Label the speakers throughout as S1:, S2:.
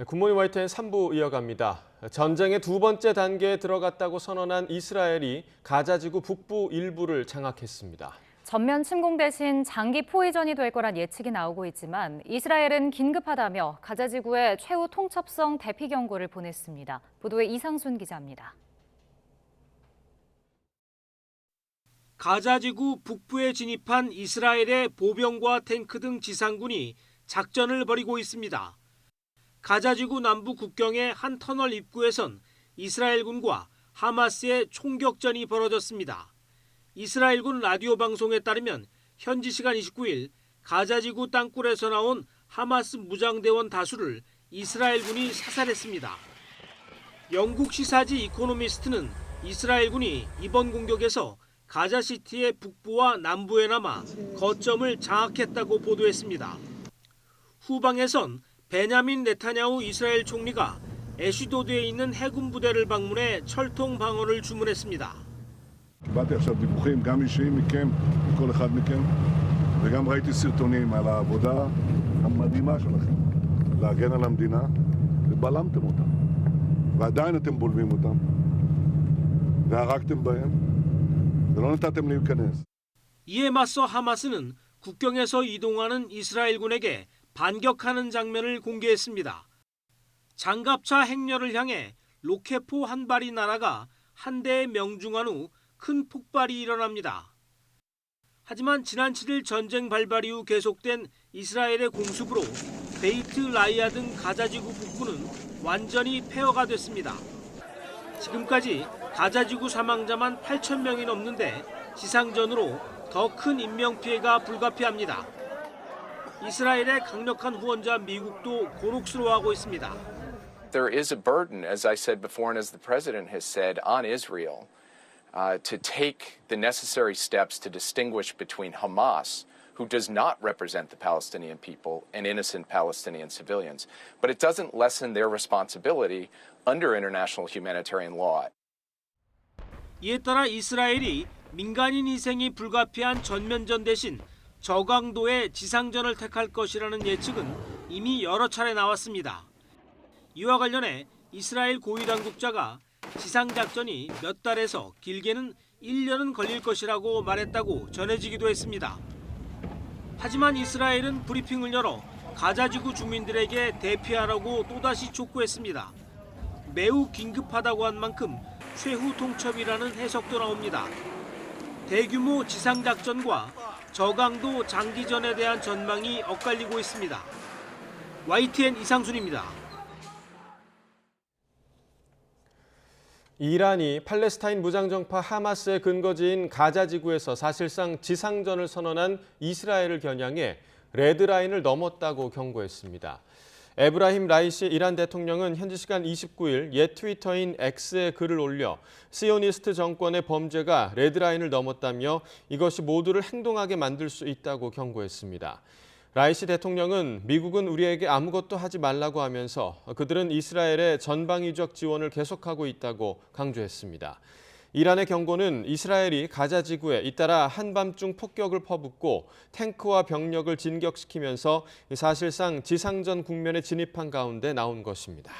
S1: 굿모닝 YTN 3부 이어갑니다. 전쟁의 두 번째 단계에 들어갔다고 선언한 이스라엘이 가자지구 북부 일부를 장악했습니다.
S2: 전면 침공 대신 장기 포위전이 될 거란 예측이 나오고 있지만 이스라엘은 긴급하다며 가자지구에 최후 통첩성 대피 경고를 보냈습니다. 보도에 이상순 기자입니다.
S3: 가자지구 북부에 진입한 이스라엘의 보병과 탱크 등 지상군이 작전을 벌이고 있습니다. 가자지구 남부 국경의 한 터널 입구에선 이스라엘군과 하마스의 총격전이 벌어졌습니다. 이스라엘군 라디오 방송에 따르면 현지 시간 29일 가자지구 땅굴에서 나온 하마스 무장대원 다수를 이스라엘군이 사살했습니다. 영국 시사지 이코노미스트는 이스라엘군이 이번 공격에서 가자시티의 북부와 남부에 남아 거점을 장악했다고 보도했습니다. 후방에선 베냐민 네타냐후 이스라엘 총리가 애슈도드에 있는 해군 부대를 방문해 철통 방어를 주문했습니다.
S4: קיבלתי עכשיו דיווחים גם אישיים מכם, מכל אחד מכם, וגם ראיתי סרטונים על העבודה המדהימה שלכם להגן על המדינה, ובלמתם אותם. ועדיין אתם בולמים אותם, והרגתם בהם, ולא נתתם להיכנס.
S3: 이에 맞서 하마스는 국경에서 이동하는 이스라엘군에게 반격하는 장면을 공개했습니다. 장갑차 행렬을 향해 로켓포 한 발이 날아가 한 대에 명중한 후 큰 폭발이 일어납니다. 하지만 지난 7일 전쟁 발발 이후 계속된 이스라엘의 공습으로 베이트 라이아 등 가자지구 북부는 완전히 폐허가 됐습니다. 지금까지 가자지구 사망자만 8,000명이 넘는데 지상전으로 더 큰 인명피해가 불가피합니다. 이스라엘의 강력한 후원자 미국도 곤혹스러워하고 있습니다.
S5: There is a burden, as I said before and as the president has said, on Israel to take the necessary steps to distinguish between Hamas, who does not represent the Palestinian people, and innocent Palestinian civilians. But it doesn't lessen their responsibility under international humanitarian law.
S3: 이에 따라 이스라엘이 민간인 희생이 불가피한 전면전 대신 저강도의 지상전을 택할 것이라는 예측은 이미 여러 차례 나왔습니다. 이와 관련해 이스라엘 고위 당국자가 지상작전이 몇 달에서 길게는 1년은 걸릴 것이라고 말했다고 전해지기도 했습니다. 하지만 이스라엘은 브리핑을 열어 가자지구 주민들에게 대피하라고 또다시 촉구했습니다. 매우 긴급하다고 한 만큼 최후 통첩이라는 해석도 나옵니다. 대규모 지상작전과 저강도 장기전에 대한 전망이 엇갈리고 있습니다. YTN 이상순입니다.
S1: 이란이 팔레스타인 무장정파 하마스의 근거지인 가자지구에서 사실상 지상전을 선언한 이스라엘을 겨냥해 레드라인을 넘었다고 경고했습니다. 에브라힘 라이시 이란 대통령은 현지 시간 29일 옛 트위터인 X에 글을 올려 시오니스트 정권의 범죄가 레드라인을 넘었다며 이것이 모두를 행동하게 만들 수 있다고 경고했습니다. 라이시 대통령은 미국은 우리에게 아무것도 하지 말라고 하면서 그들은 이스라엘의 전방위적 지원을 계속하고 있다고 강조했습니다. 이란의 경고는 이스라엘이 가자지구에 잇따라 한밤중 폭격을 퍼붓고 탱크와 병력을 진격시키면서 사실상 지상전 국면에 진입한 가운데 나온 것입니다.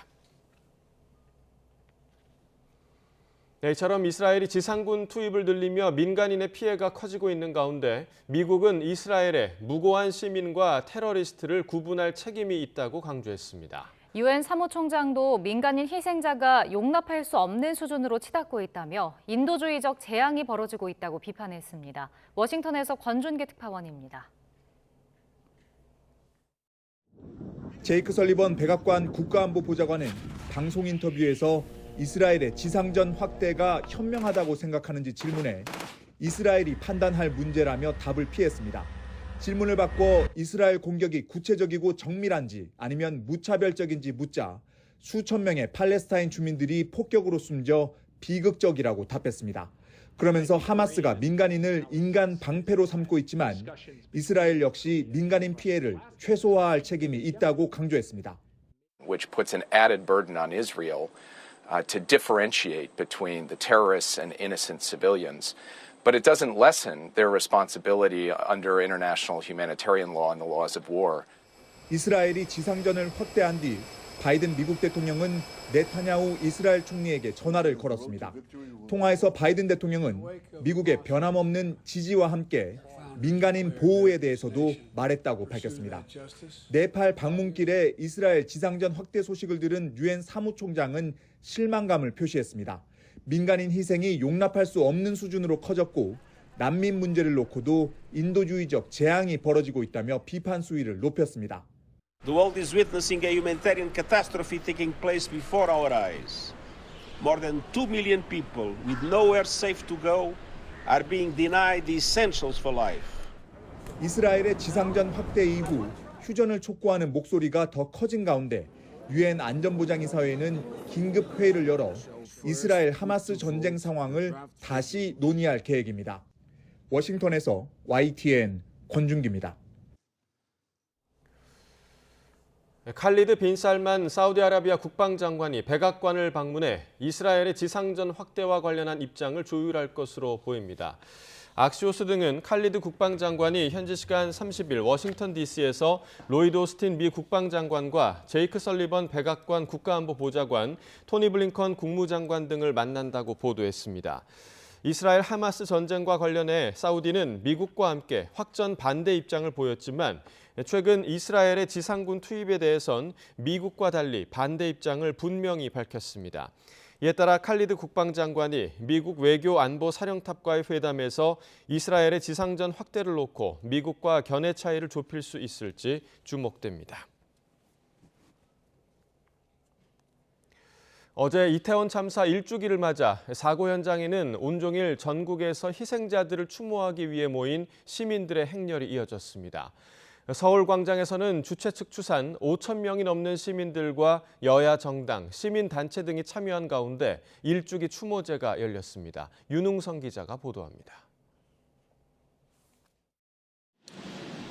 S1: 이처럼 이스라엘이 지상군 투입을 늘리며 민간인의 피해가 커지고 있는 가운데 미국은 이스라엘의 무고한 시민과 테러리스트를 구분할 책임이 있다고 강조했습니다.
S2: 유엔 사무총장도 민간인 희생자가 용납할 수 없는 수준으로 치닫고 있다며 인도주의적 재앙이 벌어지고 있다고 비판했습니다. 워싱턴에서 권준기 특파원입니다.
S6: 제이크 설리번 백악관 국가안보보좌관은 방송 인터뷰에서 이스라엘의 지상전 확대가 현명하다고 생각하는지 질문해 이스라엘이 판단할 문제라며 답을 피했습니다. 질문을 받고 이스라엘 공격이 구체적이고 정밀한지 아니면 무차별적인지 묻자 수천 명의 팔레스타인 주민들이 폭격으로 숨져 비극적이라고 답했습니다. 그러면서 하마스가 민간인을 인간 방패로 삼고 있지만 이스라엘 역시 민간인 피해를 최소화할 책임이 있다고 강조했습니다.
S5: Which puts an added burden on Israel to differentiate between the terrorists and innocent civilians. But it doesn't lessen their responsibility under international humanitarian law and the laws of war.
S6: 이스라엘이 지상전을 확대한 뒤 바이든 미국 대통령은 네타냐후 이스라엘 총리에게 전화를 걸었습니다. 통화에서 바이든 대통령은 미국의 변함없는 지지와 함께 민간인 보호에 대해서도 말했다고 밝혔습니다. 네팔 방문길에 이스라엘 지상전 확대 소식을 들은 유엔 사무총장은 실망감을 표시했습니다. 민간인 희생이 용납할 수 없는 수준으로 커졌고 난민 문제를 놓고도 인도주의적 재앙이 벌어지고 있다며 비판 수위를 높였습니다.
S7: The world is witnessing a humanitarian catastrophe taking place before our eyes. More than 2 million people with nowhere safe to go are being denied the essentials for life.
S6: 이스라엘의 지상전 확대 이후 휴전을 촉구하는 목소리가 더 커진 가운데 유엔 안전보장이사회는 긴급 회의를 열어 이스라엘 하마스 전쟁 상황을 다시 논의할 계획입니다. 워싱턴에서 YTN 권준기입니다.
S1: 칼리드 빈 살만 사우디아라비아 국방장관이 백악관을 방문해 이스라엘의 지상전 확대와 관련한 입장을 조율할 것으로 보입니다. 악시오스 등은 칼리드 국방장관이 현지 시간 30일 워싱턴 DC에서 로이드 오스틴 미 국방장관과 제이크 설리번 백악관 국가안보보좌관, 토니 블링컨 국무장관 등을 만난다고 보도했습니다. 이스라엘 하마스 전쟁과 관련해 사우디는 미국과 함께 확전 반대 입장을 보였지만 최근 이스라엘의 지상군 투입에 대해선 미국과 달리 반대 입장을 분명히 밝혔습니다. 이에 따라 칼리드 국방장관이 미국 외교안보사령탑과의 회담에서 이스라엘의 지상전 확대를 놓고 미국과 견해 차이를 좁힐 수 있을지 주목됩니다. 어제 이태원 참사 1주기를 맞아 사고 현장에는 온종일 전국에서 희생자들을 추모하기 위해 모인 시민들의 행렬이 이어졌습니다. 서울광장에서는 주최 측 추산 5천 명이 넘는 시민들과 여야 정당, 시민단체 등이 참여한 가운데 1주기 추모제가 열렸습니다. 윤웅성 기자가 보도합니다.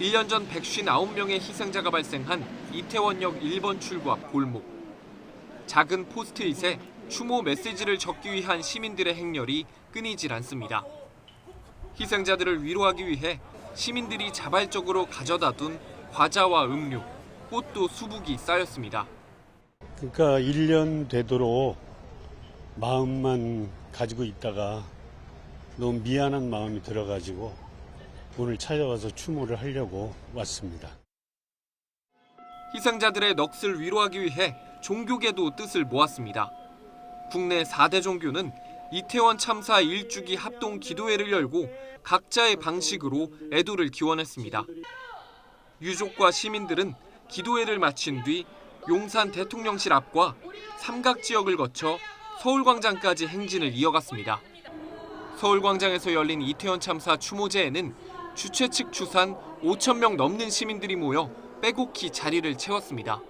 S8: 1년 전 159명의 희생자가 발생한 이태원역 1번 출구 앞 골목. 작은 포스트잇에 추모 메시지를 적기 위한 시민들의 행렬이 끊이질 않습니다. 희생자들을 위로하기 위해 시민들이 자발적으로 가져다 둔 과자와 음료, 꽃도 수북이 쌓였습니다.
S9: 그러니까 1년 되도록 마음만 가지고 있다가 너무 미안한 마음이 들어가지고 오늘 찾아와서 추모를 하려고 왔습니다.
S8: 희생자들의 넋을 위로하기 위해 종교계도 뜻을 모았습니다. 국내 4대 종교는 이태원 참사 1주기 합동 기도회를 열고 각자의 방식으로 애도를 기원했습니다. 유족과 시민들은 기도회를 마친 뒤 용산 대통령실 앞과 삼각지역을 거쳐 서울광장까지 행진을 이어갔습니다. 서울광장에서 열린 이태원 참사 추모제에는 주최 측 추산 5천 명 넘는 시민들이 모여 빼곡히 자리를 채웠습니다.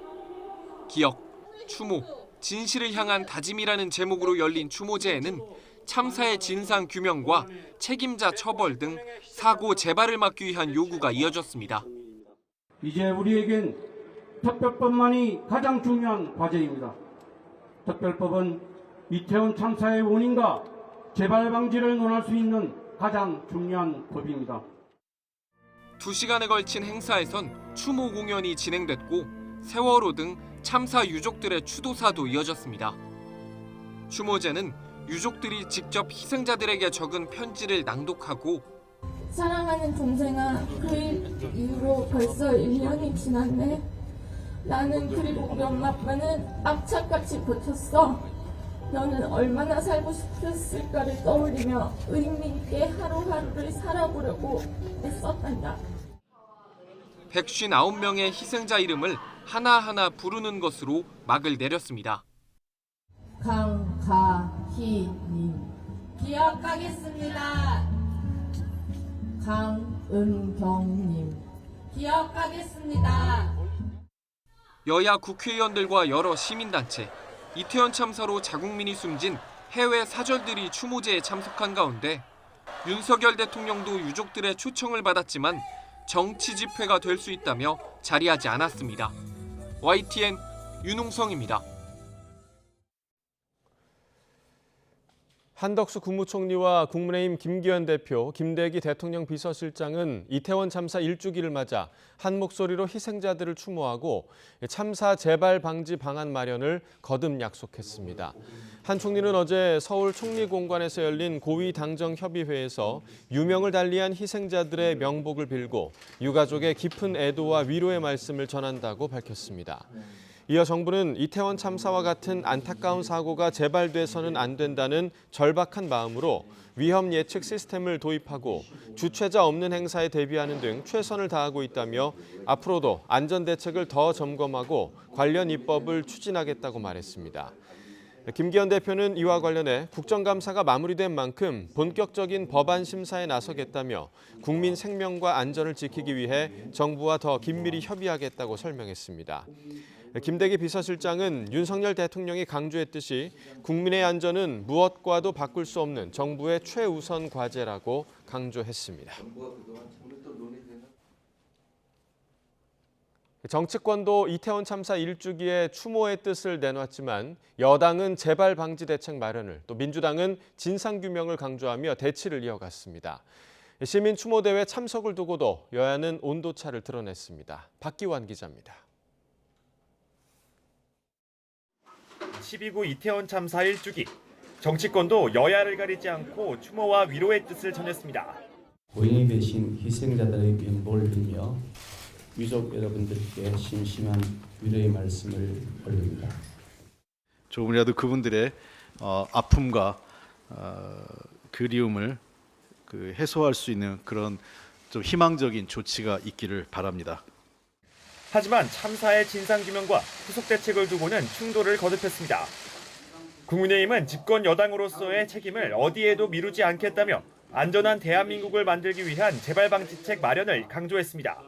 S8: 기억, 추모, 진실을 향한 다짐이라는 제목으로 열린 추모제에는 참사의 진상 규명과 책임자 처벌 등 사고 재발을 막기 위한 요구가 이어졌습니다.
S10: 이제 우리에겐 특별법만이 가장 중요한 과제입니다. 특별법은 이태원 참사의 원인과 재발 방지를 논할 수 있는 가장 중요한 법입니다.
S8: 2시간에 걸친 행사에선 추모 공연이 진행됐고 세월호 등 참사 유족들의 추도사도 이어졌습니다. 추모제는 유족들이 직접 희생자들에게 적은 편지를 낭독하고
S11: 사랑하는 동생아, 그 이후로 벌써 1년이 지났네. 나는 그리고 우리 엄마 아빠는 악착같이 버텼어. 너는 얼마나 살고 싶었을까를 떠올리며 의미 있게 하루하루를 살아보려고 애썼단다.
S8: 159명의 희생자 이름을 하나하나 부르는 것으로 막을 내렸습니다.
S11: 강가희님 기억하겠습니다. 강은경님 기억하겠습니다.
S8: 여야 국회의원들과 여러 시민단체, 이태원 참사로 자국민이 숨진 해외 사절들이 추모제에 참석한 가운데 윤석열 대통령도 유족들의 초청을 받았지만 정치 집회가 될 수 있다며 자리하지 않았습니다. YTN 윤웅성입니다.
S1: 한덕수 국무총리와 국민의힘 김기현 대표, 김대기 대통령 비서실장은 이태원 참사 1주기를 맞아 한 목소리로 희생자들을 추모하고 참사 재발 방지 방안 마련을 거듭 약속했습니다. 한 총리는 어제 서울 총리공관에서 열린 고위당정협의회에서 유명을 달리한 희생자들의 명복을 빌고 유가족의 깊은 애도와 위로의 말씀을 전한다고 밝혔습니다. 이어 정부는 이태원 참사와 같은 안타까운 사고가 재발돼서는 안 된다는 절박한 마음으로 위험 예측 시스템을 도입하고 주최자 없는 행사에 대비하는 등 최선을 다하고 있다며 앞으로도 안전 대책을 더 점검하고 관련 입법을 추진하겠다고 말했습니다. 김기현 대표는 이와 관련해 국정감사가 마무리된 만큼 본격적인 법안 심사에 나서겠다며 국민 생명과 안전을 지키기 위해 정부와 더 긴밀히 협의하겠다고 설명했습니다. 김대기 비서실장은 윤석열 대통령이 강조했듯이 국민의 안전은 무엇과도 바꿀 수 없는 정부의 최우선 과제라고 강조했습니다. 정치권도 이태원 참사 1주기에 추모의 뜻을 내놨지만 여당은 재발 방지 대책 마련을, 또 민주당은 진상규명을 강조하며 대치를 이어갔습니다. 시민 추모대회 참석을 두고도 여야는 온도차를 드러냈습니다. 박기환 기자입니다.
S12: 12구 이태원 참사 1주기, 정치권도 여야를 가리지 않고 추모와 위로의 뜻을 전했습니다.
S13: 고인이 되신 희생자들의 명복을 빌며 유족 여러분들께 심심한 위로의 말씀을 올립니다.
S14: 조금이라도 그분들의 아픔과 그리움을 해소할 수 있는 그런 좀 희망적인 조치가 있기를 바랍니다.
S12: 하지만 참사의 진상규명과 후속 대책을 두고는 충돌을 거듭했습니다. 국민의힘은 집권 여당으로서의 책임을 어디에도 미루지 않겠다며 안전한 대한민국을 만들기 위한 재발방지책 마련을 강조했습니다.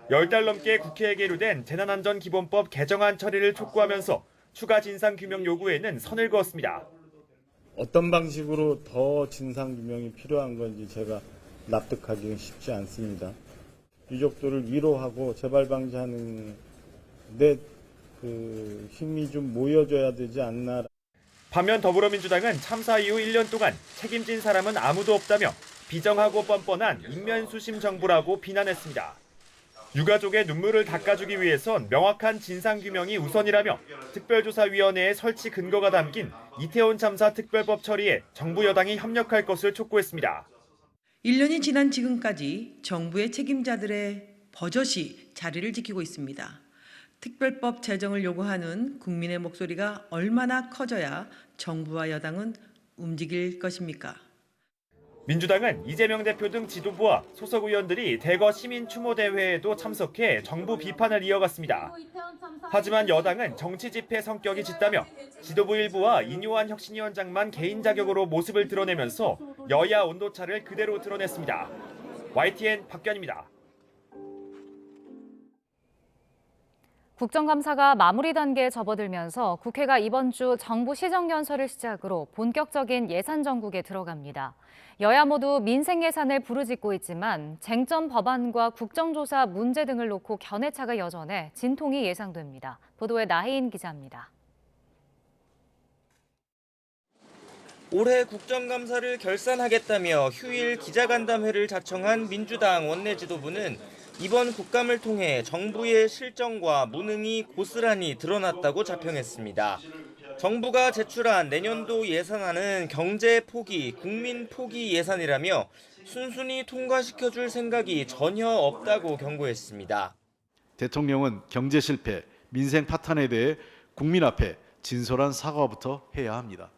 S12: 10달 넘게 국회에 계류된 재난안전기본법 개정안 처리를 촉구하면서 추가 진상규명 요구에는 선을 그었습니다.
S15: 어떤 방식으로 더 진상규명이 필요한 건지 제가 납득하기는 쉽지 않습니다. 유족들을 위로하고 재발방지하는 데 힘이 좀 모여져야 되지 않나.
S12: 반면 더불어민주당은 참사 이후 1년 동안 책임진 사람은 아무도 없다며 비정하고 뻔뻔한 인면수심 정부라고 비난했습니다. 유가족의 눈물을 닦아주기 위해선 명확한 진상규명이 우선이라며 특별조사위원회의 설치 근거가 담긴 이태원 참사 특별법 처리에 정부 여당이 협력할 것을 촉구했습니다.
S16: 1년이 지난 지금까지 정부의 책임자들의 버젓이 자리를 지키고 있습니다. 특별법 제정을 요구하는 국민의 목소리가 얼마나 커져야 정부와 여당은 움직일 것입니까?
S12: 민주당은 이재명 대표 등 지도부와 소속 의원들이 대거 시민 추모 대회에도 참석해 정부 비판을 이어갔습니다. 하지만 여당은 정치 집회 성격이 짙다며 지도부 일부와 인요한 혁신위원장만 개인 자격으로 모습을 드러내면서 여야 온도차를 그대로 드러냈습니다. YTN 박견입니다.
S2: 국정감사가 마무리 단계에 접어들면서 국회가 이번 주 정부 시정연설을 시작으로 본격적인 예산 정국에 들어갑니다. 여야 모두 민생 예산을 부르짖고 있지만 쟁점 법안과 국정조사 문제 등을 놓고 견해차가 여전해 진통이 예상됩니다. 보도에 나혜인 기자입니다.
S17: 올해 국정감사를 결산하겠다며 휴일 기자간담회를 자청한 민주당 원내 지도부는 이번 국감을 통해 정부의 실정과 무능이 고스란히 드러났다고 자평했습니다. 정부가 제출한 내년도 예산안은 경제 포기, 국민 포기 예산이라며 순순히 통과시켜줄 생각이 전혀 없다고 경고했습니다.
S14: 대통령은 경제 실패, 민생 파탄에 대해 국민 앞에 진솔한 사과부터 해야 합니다.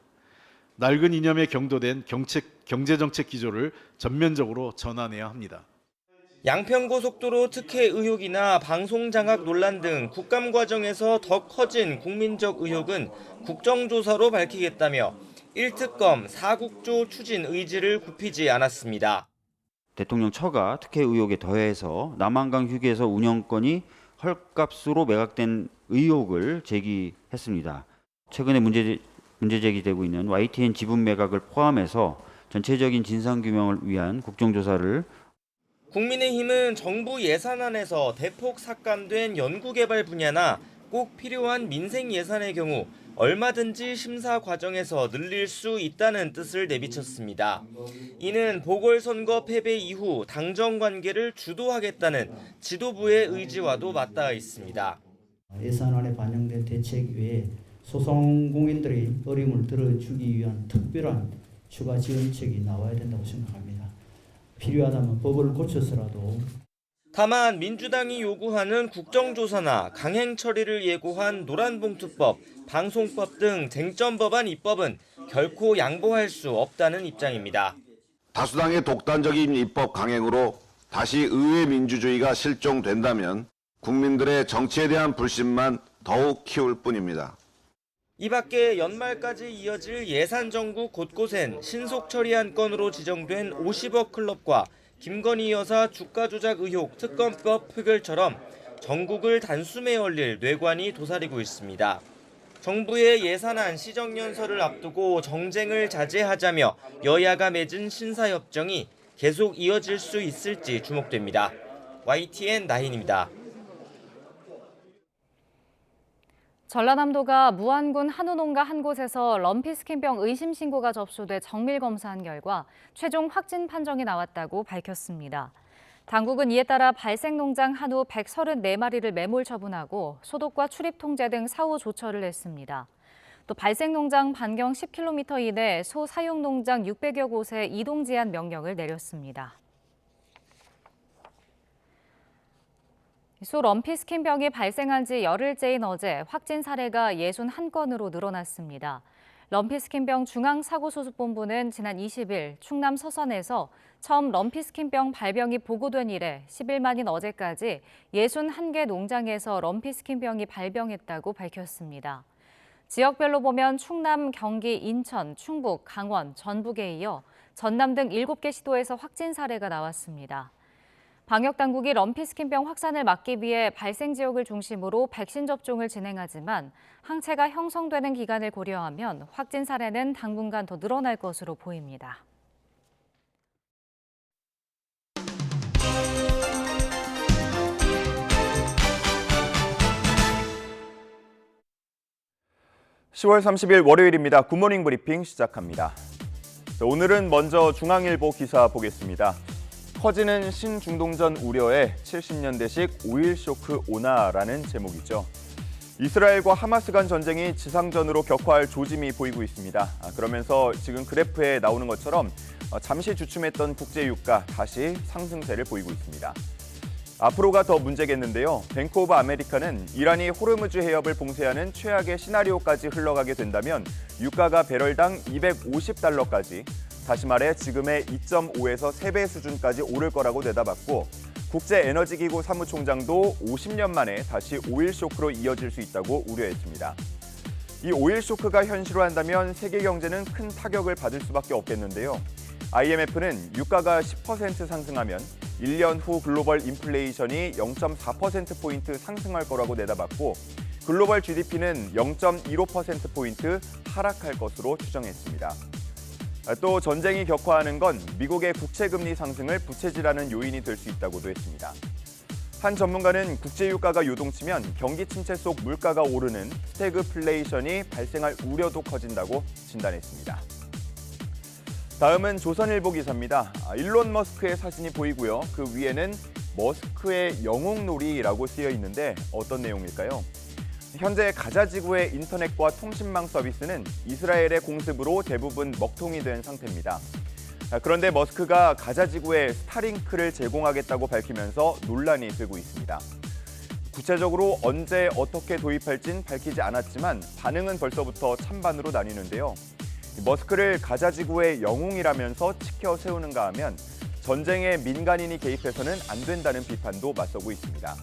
S14: 낡은 이념에 경도된 경제정책 기조를 전면적으로 전환해야 합니다.
S17: 양평고속도로 특혜 의혹이나 방송장악 논란 등 국감 과정에서 더 커진 국민적 의혹은 국정조사로 밝히겠다며 1특검 4국조 추진 의지를 굽히지 않았습니다.
S18: 대통령 처가 특혜 의혹에 더해서 남한강 휴게소 운영권이 헐값으로 매각된 의혹을 제기했습니다. 최근에 문제 제기되고 있는 YTN 지분 매각을 포함해서 전체적인 진상규명을 위한 국정조사를
S17: 국민의힘은 정부 예산안에서 대폭 삭감된 연구개발 분야나 꼭 필요한 민생 예산의 경우 얼마든지 심사 과정에서 늘릴 수 있다는 뜻을 내비쳤습니다. 이는 보궐선거 패배 이후 당정 관계를 주도하겠다는 지도부의 의지와도 맞닿아 있습니다.
S19: 예산안에 반영된 대책 외에 소상공인들의 어려움을 들어주기 위한 특별한 추가 지원책이 나와야 된다고 생각합니다. 필요하다면 법을 고쳐서라도.
S17: 다만 민주당이 요구하는 국정조사나 강행 처리를 예고한 노란봉투법, 방송법 등 쟁점 법안 입법은 결코 양보할 수 없다는 입장입니다.
S20: 다수당의 독단적인 입법 강행으로 다시 의회 민주주의가 실종된다면 국민들의 정치에 대한 불신만 더욱 키울 뿐입니다.
S17: 이 밖에 연말까지 이어질 예산 정국 곳곳엔 신속 처리 안건으로 지정된 50억 클럽과 김건희 여사 주가 조작 의혹 특검법 표결처럼 전국을 단숨에 열릴 뇌관이 도사리고 있습니다. 정부의 예산안 시정연설을 앞두고 정쟁을 자제하자며 여야가 맺은 신사협정이 계속 이어질 수 있을지 주목됩니다. YTN 나인입니다.
S2: 전라남도가 무안군 한우 농가 한 곳에서 럼피스킨병 의심 신고가 접수돼 정밀 검사한 결과 최종 확진 판정이 나왔다고 밝혔습니다. 당국은 이에 따라 발생농장 한우 134마리를 매몰 처분하고 소독과 출입 통제 등 사후 조처를 했습니다. 또 발생농장 반경 10km 이내 소 사육농장 600여 곳에 이동 제한 명령을 내렸습니다. 소 럼피스킨병이 발생한 지 열흘째인 어제 확진 사례가 61건으로 늘어났습니다. 럼피스킨병 중앙사고수습본부는 지난 20일 충남 서산에서 처음 럼피스킨병 발병이 보고된 이래 10일 만인 어제까지 61개 농장에서 럼피스킨병이 발병했다고 밝혔습니다. 지역별로 보면 충남, 경기, 인천, 충북, 강원, 전북에 이어 전남 등 7개 시도에서 확진 사례가 나왔습니다. 방역당국이 럼피스킨병 확산을 막기 위해 발생 지역을 중심으로 백신 접종을 진행하지만 항체가 형성되는 기간을 고려하면 확진 사례는 당분간 더 늘어날 것으로 보입니다.
S21: (10월 30일) 월요일입니다. 굿모닝 브리핑 시작합니다. 오늘은 먼저 중앙일보 기사 보겠습니다. 커지는 신중동전 우려에 70년대식 오일 쇼크 오나라는 제목이죠. 이스라엘과 하마스 간 전쟁이 지상전으로 격화할 조짐이 보이고 있습니다. 그러면서 지금 그래프에 나오는 것처럼 잠시 주춤했던 국제유가 다시 상승세를 보이고 있습니다. 앞으로가 더 문제겠는데요. 뱅크 오브 아메리카는 이란이 호르무즈 해협을 봉쇄하는 최악의 시나리오까지 흘러가게 된다면 유가가 배럴당 $250까지, 다시 말해 지금의 2.5에서 3배 수준까지 오를 거라고 내다봤고, 국제에너지기구 사무총장도 50년 만에 다시 오일 쇼크로 이어질 수 있다고 우려했습니다. 이 오일 쇼크가 현실화한다면 세계 경제는 큰 타격을 받을 수밖에 없겠는데요. IMF는 유가가 10% 상승하면 1년 후 글로벌 인플레이션이 0.4%포인트 상승할 거라고 내다봤고, 글로벌 GDP는 0.15%포인트 하락할 것으로 추정했습니다. 또 전쟁이 격화하는 건 미국의 국채금리 상승을 부채질하는 요인이 될 수 있다고도 했습니다. 한 전문가는 국제유가가 요동치면 경기 침체 속 물가가 오르는 스태그플레이션이 발생할 우려도 커진다고 진단했습니다. 다음은 조선일보 기사입니다. 일론 머스크의 사진이 보이고요. 그 위에는 머스크의 영웅놀이라고 쓰여 있는데 어떤 내용일까요? 현재 가자 지구의 인터넷과 통신망 서비스는 이스라엘의 공습으로 대부분 먹통이 된 상태입니다. 그런데 머스크가 가자 지구에 스타링크를 제공하겠다고 밝히면서 논란이 되고 있습니다. 구체적으로 언제 어떻게 도입할진 밝히지 않았지만 반응은 벌써부터 찬반으로 나뉘는데요. 머스크를 가자 지구의 영웅이라면서 치켜 세우는가 하면 전쟁에 민간인이 개입해서는 안 된다는 비판도 맞서고 있습니다.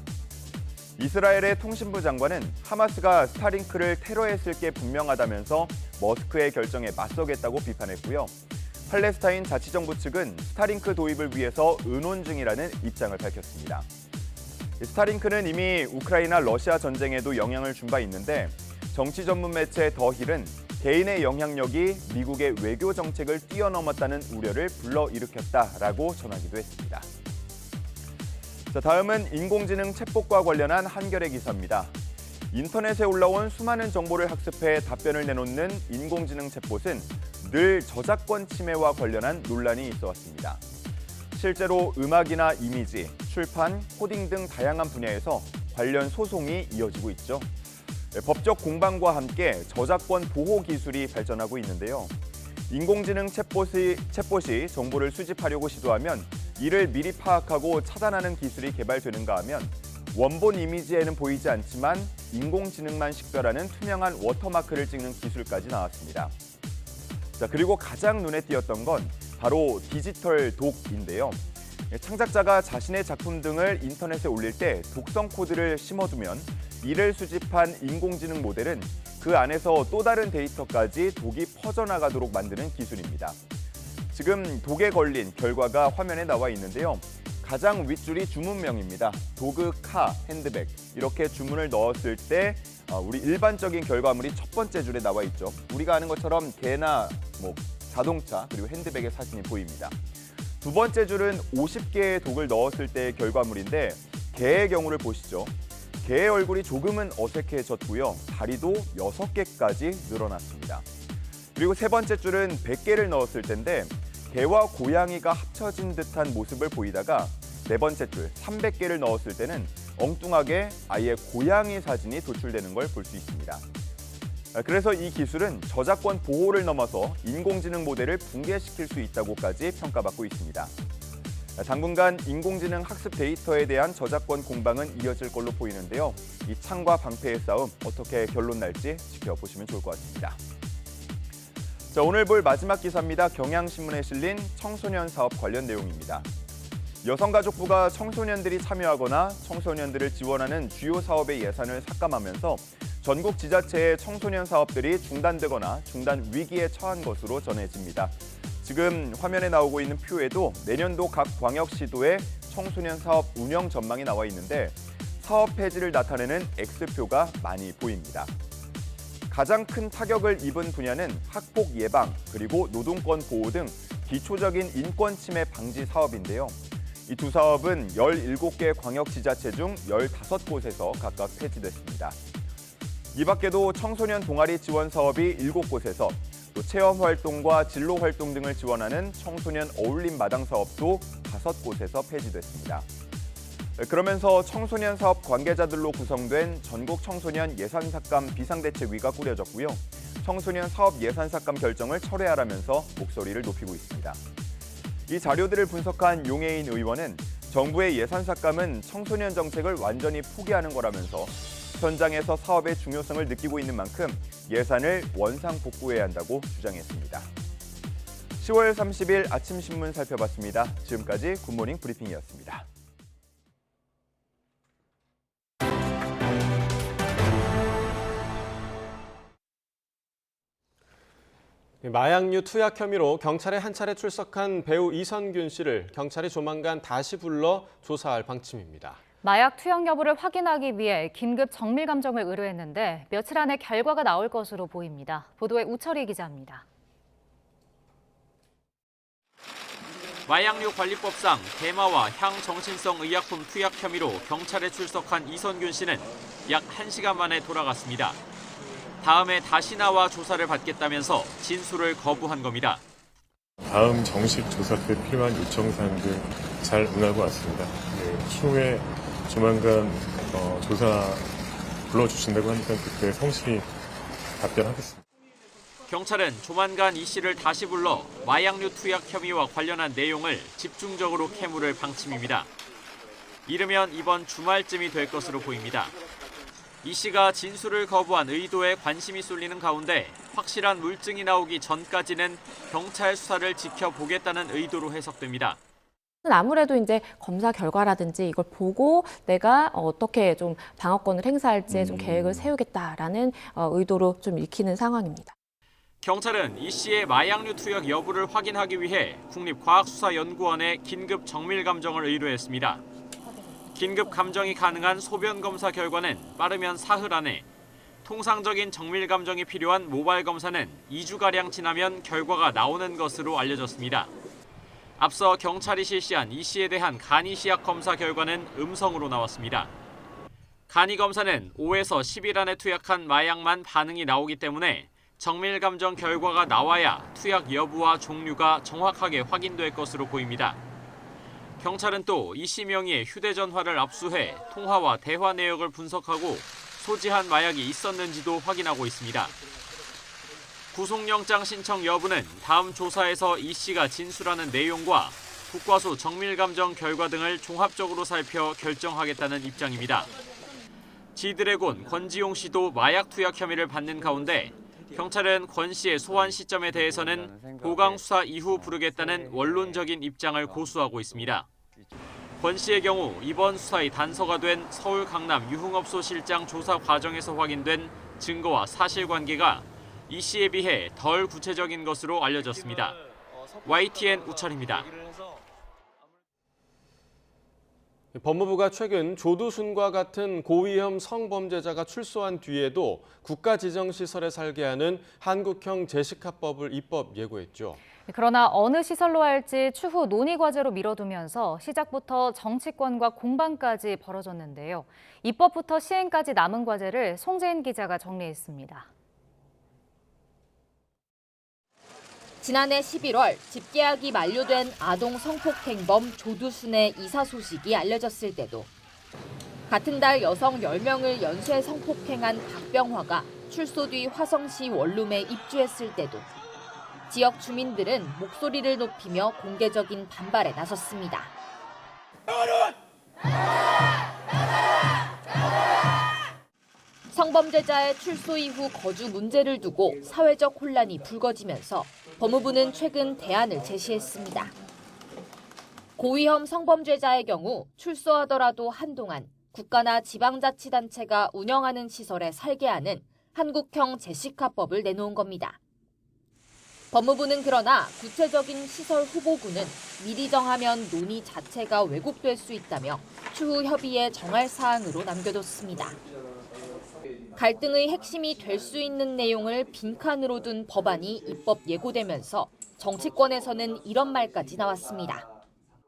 S21: 이스라엘의 통신부 장관은 하마스가 스타링크를 테러했을 게 분명하다면서 머스크의 결정에 맞서겠다고 비판했고요. 팔레스타인 자치정부 측은 스타링크 도입을 위해서 의논 중이라는 입장을 밝혔습니다. 스타링크는 이미 우크라이나 러시아 전쟁에도 영향을 준 바 있는데, 정치 전문 매체 더 힐은 개인의 영향력이 미국의 외교 정책을 뛰어넘었다는 우려를 불러일으켰다라고 전하기도 했습니다. 자, 다음은 인공지능 챗봇과 관련한 한겨레 기사입니다. 인터넷에 올라온 수많은 정보를 학습해 답변을 내놓는 인공지능 챗봇은 늘 저작권 침해와 관련한 논란이 있어 왔습니다. 실제로 음악이나 이미지, 출판, 코딩 등 다양한 분야에서 관련 소송이 이어지고 있죠. 법적 공방과 함께 저작권 보호 기술이 발전하고 있는데요. 인공지능 챗봇이 정보를 수집하려고 시도하면 이를 미리 파악하고 차단하는 기술이 개발되는가 하면 원본 이미지에는 보이지 않지만 인공지능만 식별하는 투명한 워터마크를 찍는 기술까지 나왔습니다. 자, 그리고 가장 눈에 띄었던 건 바로 디지털 독인데요. 창작자가 자신의 작품 등을 인터넷에 올릴 때 독성 코드를 심어두면 이를 수집한 인공지능 모델은 그 안에서 또 다른 데이터까지 독이 퍼져나가도록 만드는 기술입니다. 지금 독에 걸린 결과가 화면에 나와 있는데요. 가장 윗줄이 주문명입니다. 도그, 카, 핸드백 이렇게 주문을 넣었을 때 우리 일반적인 결과물이 첫 번째 줄에 나와 있죠. 우리가 아는 것처럼 개나 자동차 그리고 핸드백의 사진이 보입니다. 두 번째 줄은 50개의 독을 넣었을 때의 결과물인데 개의 경우를 보시죠. 개의 얼굴이 조금은 어색해졌고요. 다리도 6개까지 늘어났습니다. 그리고 세 번째 줄은 100개를 넣었을 때인데 개와 고양이가 합쳐진 듯한 모습을 보이다가 네 번째 줄 300개를 넣었을 때는 엉뚱하게 아예 고양이 사진이 도출되는 걸 볼 수 있습니다. 그래서 이 기술은 저작권 보호를 넘어서 인공지능 모델을 붕괴시킬 수 있다고까지 평가받고 있습니다. 당분간 인공지능 학습 데이터에 대한 저작권 공방은 이어질 걸로 보이는데요. 이 창과 방패의 싸움 어떻게 결론 날지 지켜보시면 좋을 것 같습니다. 자, 오늘 볼 마지막 기사입니다. 경향신문에 실린 청소년 사업 관련 내용입니다. 여성가족부가 청소년들이 참여하거나 청소년들을 지원하는 주요 사업의 예산을 삭감하면서 전국 지자체의 청소년 사업들이 중단되거나 중단 위기에 처한 것으로 전해집니다. 지금 화면에 나오고 있는 표에도 내년도 각 광역시도의 청소년 사업 운영 전망이 나와 있는데 사업 폐지를 나타내는 X표가 많이 보입니다. 가장 큰 타격을 입은 분야는 학폭 예방 그리고 노동권 보호 등 기초적인 인권 침해 방지 사업인데요. 이 두 사업은 17개 광역지자체 중 15곳에서 각각 폐지됐습니다. 이 밖에도 청소년 동아리 지원 사업이 7곳에서 또 체험활동과 진로활동 등을 지원하는 청소년 어울림 마당 사업도 5곳에서 폐지됐습니다. 그러면서 청소년 사업 관계자들로 구성된 전국 청소년 예산 삭감 비상대책위가 꾸려졌고요. 청소년 사업 예산 삭감 결정을 철회하라면서 목소리를 높이고 있습니다. 이 자료들을 분석한 용해인 의원은 정부의 예산 삭감은 청소년 정책을 완전히 포기하는 거라면서 현장에서 사업의 중요성을 느끼고 있는 만큼 예산을 원상복구해야 한다고 주장했습니다. 10월 30일 아침 신문 살펴봤습니다. 지금까지 굿모닝 브리핑이었습니다.
S1: 마약류 투약 혐의로 경찰에 한 차례 출석한 배우 이선균 씨를 경찰이 조만간 다시 불러 조사할 방침입니다.
S2: 마약 투약 여부를 확인하기 위해 긴급 정밀 감정을 의뢰했는데 며칠 안에 결과가 나올 것으로 보입니다. 보도에 우철희 기자입니다.
S8: 마약류 관리법상 대마와 향정신성 의약품 투약 혐의로 경찰에 출석한 이선균 씨는 약 1시간 만에 돌아갔습니다. 다음에 다시 나와 조사를 받겠다면서 진술을 거부한 겁니다.
S4: 다음 정식 조사 때 필요한 요청사항들 잘 응하고 왔습니다. 추후에 조만간 조사 불러주신다고 하니까 그때 성실히 답변하겠습니다.
S8: 경찰은 조만간 이 씨를 다시 불러 마약류 투약 혐의와 관련한 내용을 집중적으로 캐물을 방침입니다. 이르면 이번 주말쯤이 될 것으로 보입니다. 이 씨가 진술을 거부한 의도에 관심이 쏠리는 가운데 확실한 물증이 나오기 전까지는 경찰 수사를 지켜보겠다는 의도로 해석됩니다.
S22: 아무래도 이제 검사 결과라든지 이걸 보고 내가 어떻게 좀 방어권을 행사할지 좀 계획을 세우겠다라는 의도로 좀 읽히는 상황입니다.
S8: 경찰은 이 씨의 마약류 투약 여부를 확인하기 위해 국립과학수사연구원에 긴급 정밀감정을 의뢰했습니다. 긴급 감정이 가능한 소변 검사 결과는 빠르면 사흘 안에, 통상적인 정밀 감정이 필요한 모발 검사는 2주가량 지나면 결과가 나오는 것으로 알려졌습니다. 앞서 경찰이 실시한 이 씨에 대한 간이시약 검사 결과는 음성으로 나왔습니다. 간이 검사는 5에서 10일 안에 투약한 마약만 반응이 나오기 때문에 정밀 감정 결과가 나와야 투약 여부와 종류가 정확하게 확인될 것으로 보입니다. 경찰은 또 이 씨 명의의 휴대전화를 압수해 통화와 대화 내역을 분석하고 소지한 마약이 있었는지도 확인하고 있습니다. 구속영장 신청 여부는 다음 조사에서 이 씨가 진술하는 내용과 국과수 정밀감정 결과 등을 종합적으로 살펴 결정하겠다는 입장입니다. 지드래곤 권지용 씨도 마약 투약 혐의를 받는 가운데 경찰은 권 씨의 소환 시점에 대해서는 보강 수사 이후 부르겠다는 원론적인 입장을 고수하고 있습니다. 권 씨의 경우 이번 수사의 단서가 된 서울 강남 유흥업소 실장 조사 과정에서 확인된 증거와 사실관계가 이 씨에 비해 덜 구체적인 것으로 알려졌습니다. YTN 우철입니다.
S1: 법무부가 최근 조두순과 같은 고위험 성범죄자가 출소한 뒤에도 국가지정시설에 살게 하는 한국형 제시카법을 입법 예고했죠.
S2: 그러나 어느 시설로 할지 추후 논의 과제로 미뤄두면서 시작부터 정치권과 공방까지 벌어졌는데요. 입법부터 시행까지 남은 과제를 송재인 기자가 정리했습니다.
S3: 지난해 11월 집계약이 만료된 아동 성폭행범 조두순의 이사 소식이 알려졌을 때도 같은 달 여성 10명을 연쇄 성폭행한 박병화가 출소 뒤 화성시 원룸에 입주했을 때도 지역 주민들은 목소리를 높이며 공개적인 반발에 나섰습니다. 성범죄자의 출소 이후 거주 문제를 두고 사회적 혼란이 불거지면서 법무부는 최근 대안을 제시했습니다. 고위험 성범죄자의 경우 출소하더라도 한동안 국가나 지방자치단체가 운영하는 시설에 살게 하는 한국형 제시카법을 내놓은 겁니다. 법무부는 그러나 구체적인 시설 후보군은 미리 정하면 논의 자체가 왜곡될 수 있다며 추후 협의에 정할 사항으로 남겨뒀습니다. 갈등의 핵심이 될 수 있는 내용을 빈칸으로 둔 법안이 입법 예고되면서 정치권에서는 이런 말까지 나왔습니다.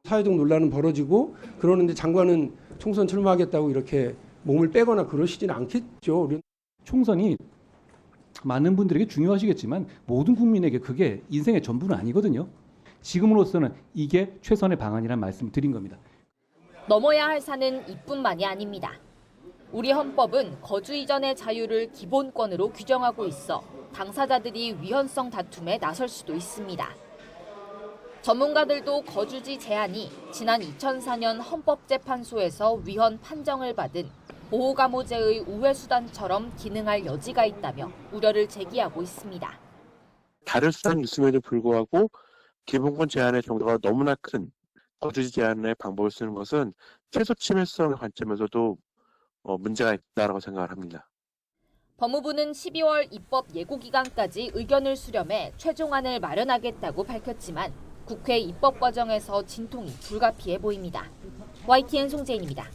S5: 사회적 논란은 벌어지고 그러는데 장관은 총선 출마하겠다고 이렇게 몸을 빼거나 그러시진 않겠죠.
S23: 총선이 많은 분들에게 중요하시겠지만 모든 국민에게 그게 인생의 전부는 아니거든요. 지금으로서는 이게 최선의 방안이라는 말씀을 드린 겁니다.
S3: 넘어야 할 산은 이뿐만이 아닙니다. 우리 헌법은 거주 이전의 자유를 기본권으로 규정하고 있어 당사자들이 위헌성 다툼에 나설 수도 있습니다. 전문가들도 거주지 제한이 지난 2004년 헌법재판소에서 위헌 판정을 받은 보호감호제의 우회수단처럼 기능할 여지가 있다며 우려를 제기하고 있습니다.
S24: 다른 수단이 있음에도 불구하고 기본권 제한의 정도가 너무나 큰 거주지 제한의 방법을 쓰는 것은 최소 침해성의 관점에서도 문제가 있다고 생각을 합니다.
S3: 법무부는 12월 입법 예고 기간까지 의견을 수렴해 최종안을 마련하겠다고 밝혔지만 국회 입법 과정에서 진통이 불가피해 보입니다. YTN 송재인입니다.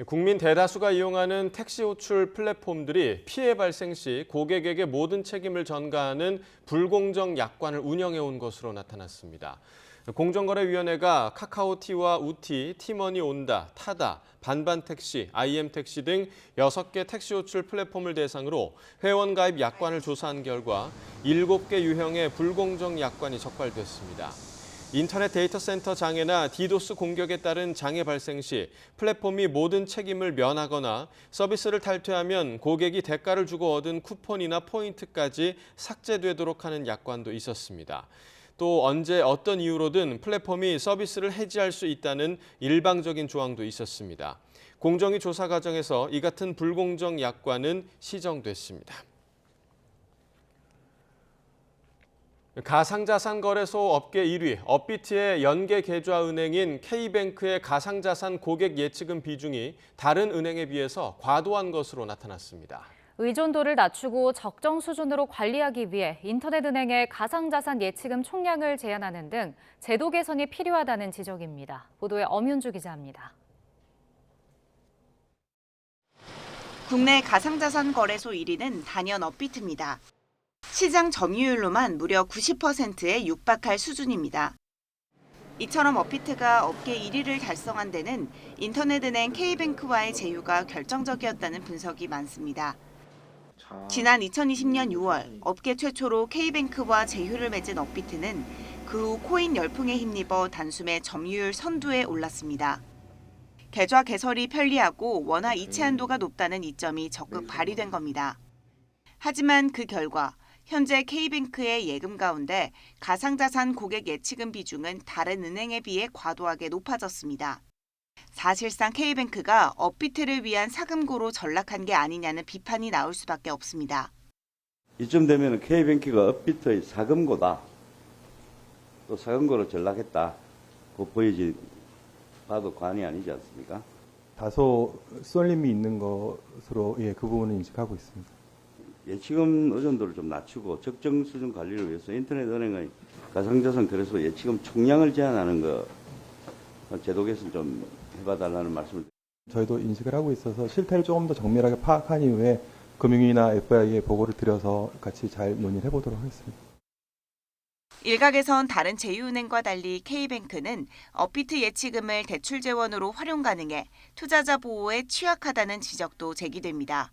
S1: 국민 대다수가 이용하는 택시 호출 플랫폼들이 피해 발생 시 고객에게 모든 책임을 전가하는 불공정 약관을 운영해온 것으로 나타났습니다. 공정거래위원회가 카카오티와 우티, 티머니 온다, 타다, 반반택시, IM택시 등 6개 택시 호출 플랫폼을 대상으로 회원 가입 약관을 조사한 결과 7개 유형의 불공정 약관이 적발됐습니다. 인터넷 데이터 센터 장애나 디도스 공격에 따른 장애 발생 시 플랫폼이 모든 책임을 면하거나 서비스를 탈퇴하면 고객이 대가를 주고 얻은 쿠폰이나 포인트까지 삭제되도록 하는 약관도 있었습니다. 또 언제 어떤 이유로든 플랫폼이 서비스를 해지할 수 있다는 일방적인 조항도 있었습니다. 공정위 조사 과정에서 이 같은 불공정 약관은 시정됐습니다. 가상자산 거래소 업계 1위, 업비트의 연계 계좌은행인 K뱅크의 가상자산 고객 예치금 비중이 다른 은행에 비해서 과도한 것으로 나타났습니다.
S2: 의존도를 낮추고 적정 수준으로 관리하기 위해 인터넷은행의 가상자산 예치금 총량을 제한하는 등 제도 개선이 필요하다는 지적입니다. 보도에 엄윤주 기자입니다.
S25: 국내 가상자산 거래소 1위는 단연 업비트입니다. 시장 점유율로만 무려 90%에 육박할 수준입니다. 이처럼 업비트가 업계 1위를 달성한 데는 인터넷은행 K뱅크와의 제휴가 결정적이었다는 분석이 많습니다. 지난 2020년 6월 업계 최초로 K뱅크와 제휴를 맺은 업비트는 그 후 코인 열풍에 힘입어 단숨에 점유율 선두에 올랐습니다. 계좌 개설이 편리하고 원화 이체 한도가 높다는 이점이 적극 발휘된 겁니다. 하지만 그 결과 현재 K뱅크의 예금 가운데 가상자산 고객 예치금 비중은 다른 은행에 비해 과도하게 높아졌습니다. 사실상 K뱅크가 업비트를 위한 사금고로 전락한 게 아니냐는 비판이 나올 수밖에 없습니다.
S6: 이쯤 되면 K뱅크가 업비트의 사금고다. 또 사금고로 전락했다. 그 보여지 봐도 과언이 아니지 않습니까?
S7: 다소 쏠림이 있는 것으로 그 부분을 인식하고 있습니다.
S6: 예치금 의존도를 좀 낮추고 적정 수준 관리를 위해서 인터넷 은행의 가상자산 거래소 예치금 총량을 제한하는 거 제도 개선 좀 해봐달라는 말씀을.
S7: 저희도 인식을 하고 있어서 실태를 조금 더 정밀하게 파악한 이후에 금융위나 FI에 보고를 드려서 같이 잘 논의를 해보도록 하겠습니다.
S25: 일각에선 다른 제휴은행과 달리 K뱅크는 업비트 예치금을 대출 재원으로 활용 가능해 투자자 보호에 취약하다는 지적도 제기됩니다.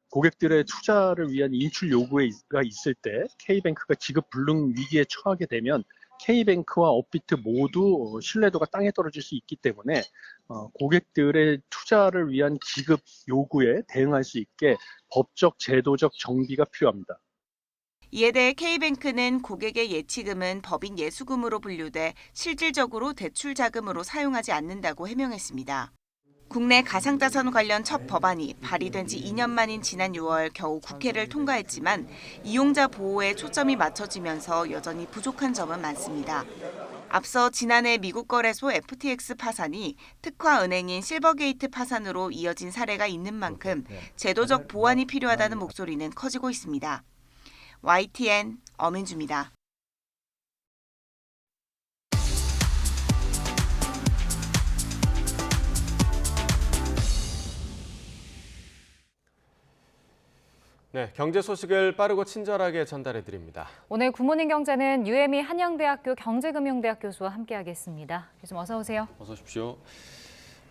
S9: 고객들의 투자를 위한 인출 요구가 있을 때 K뱅크가 지급 불능 위기에 처하게 되면 K뱅크와 업비트 모두 신뢰도가 땅에 떨어질 수 있기 때문에 고객들의 투자를 위한 지급 요구에 대응할 수 있게 법적, 제도적 정비가 필요합니다.
S25: 이에 대해 K뱅크는 고객의 예치금은 법인 예수금으로 분류돼 실질적으로 대출 자금으로 사용하지 않는다고 해명했습니다. 국내 가상자산 관련 첫 법안이 발의된 지 2년 만인 지난 6월 겨우 국회를 통과했지만 이용자 보호에 초점이 맞춰지면서 여전히 부족한 점은 많습니다. 앞서 지난해 미국 거래소 FTX 파산이 특화 은행인 실버게이트 파산으로 이어진 사례가 있는 만큼 제도적 보완이 필요하다는 목소리는 커지고 있습니다. YTN 엄은주입니다.
S1: 네, 경제 소식을 빠르고 친절하게 전달해 드립니다.
S2: 오늘 굿모닝 경제는 UME 한양대학교 경제금융대학 교수와 함께하겠습니다. 교수님 어서 오세요.
S1: 어서 오십시오.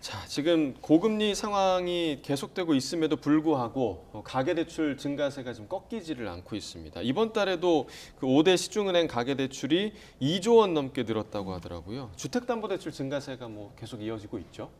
S1: 자, 지금 고금리 상황이 계속되고 있음에도 불구하고 가계대출 증가세가 좀 꺾이지를 않고 있습니다. 이번 달에도 그 5대 시중은행 가계대출이 2조 원 넘게 늘었다고 하더라고요. 주택담보대출 증가세가 계속 이어지고 있죠?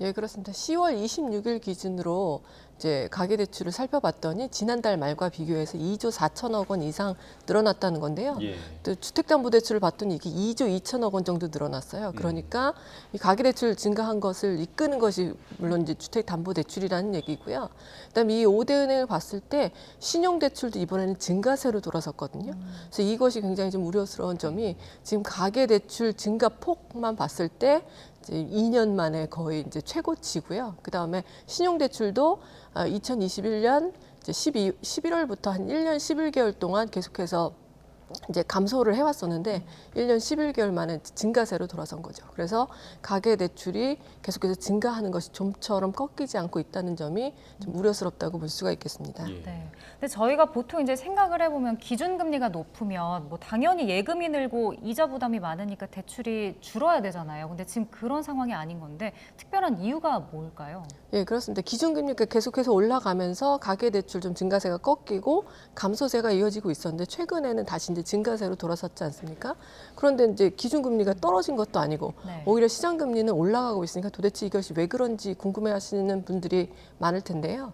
S10: 예, 그렇습니다. 10월 26일 기준으로 이제 가계대출을 살펴봤더니 지난달 말과 비교해서 2조 4천억 원 이상 늘어났다는 건데요.
S1: 예.
S10: 또 주택담보대출을 봤더니 이게 2조 2천억 원 정도 늘어났어요. 그러니까 이 가계대출 증가한 것을 이끄는 것이 물론 이제 주택담보대출이라는 얘기고요. 그다음에 이 5대 은행을 봤을 때 신용대출도 이번에는 증가세로 돌아섰거든요. 그래서 이것이 굉장히 좀 우려스러운 점이 지금 가계대출 증가폭만 봤을 때 이제 2년 만에 거의 이제 최고치고요. 그다음에 신용대출도 2021년 이제 11월부터 한 1년 11개월 동안 계속해서 이제 감소를 해왔었는데 1년 11개월 만에 증가세로 돌아선 거죠. 그래서 가계대출이 계속해서 증가하는 것이 좀처럼 꺾이지 않고 있다는 점이 좀 우려스럽다고 볼 수가 있겠습니다.
S2: 네. 근데 저희가 보통 이제 생각을 해보면 기준금리가 높으면 당연히 예금이 늘고 이자 부담이 많으니까 대출이 줄어야 되잖아요. 근데 지금 그런 상황이 아닌 건데 특별한 이유가 뭘까요?
S10: 예, 그렇습니다. 기준금리가 계속해서 올라가면서 가계대출 좀 증가세가 꺾이고 감소세가 이어지고 있었는데 최근에는 다시 이제 증가세로 돌아섰지 않습니까? 그런데 이제 기준금리가 떨어진 것도 아니고 오히려 시장금리는 올라가고 있으니까 도대체 이것이 왜 그런지 궁금해하시는 분들이 많을 텐데요.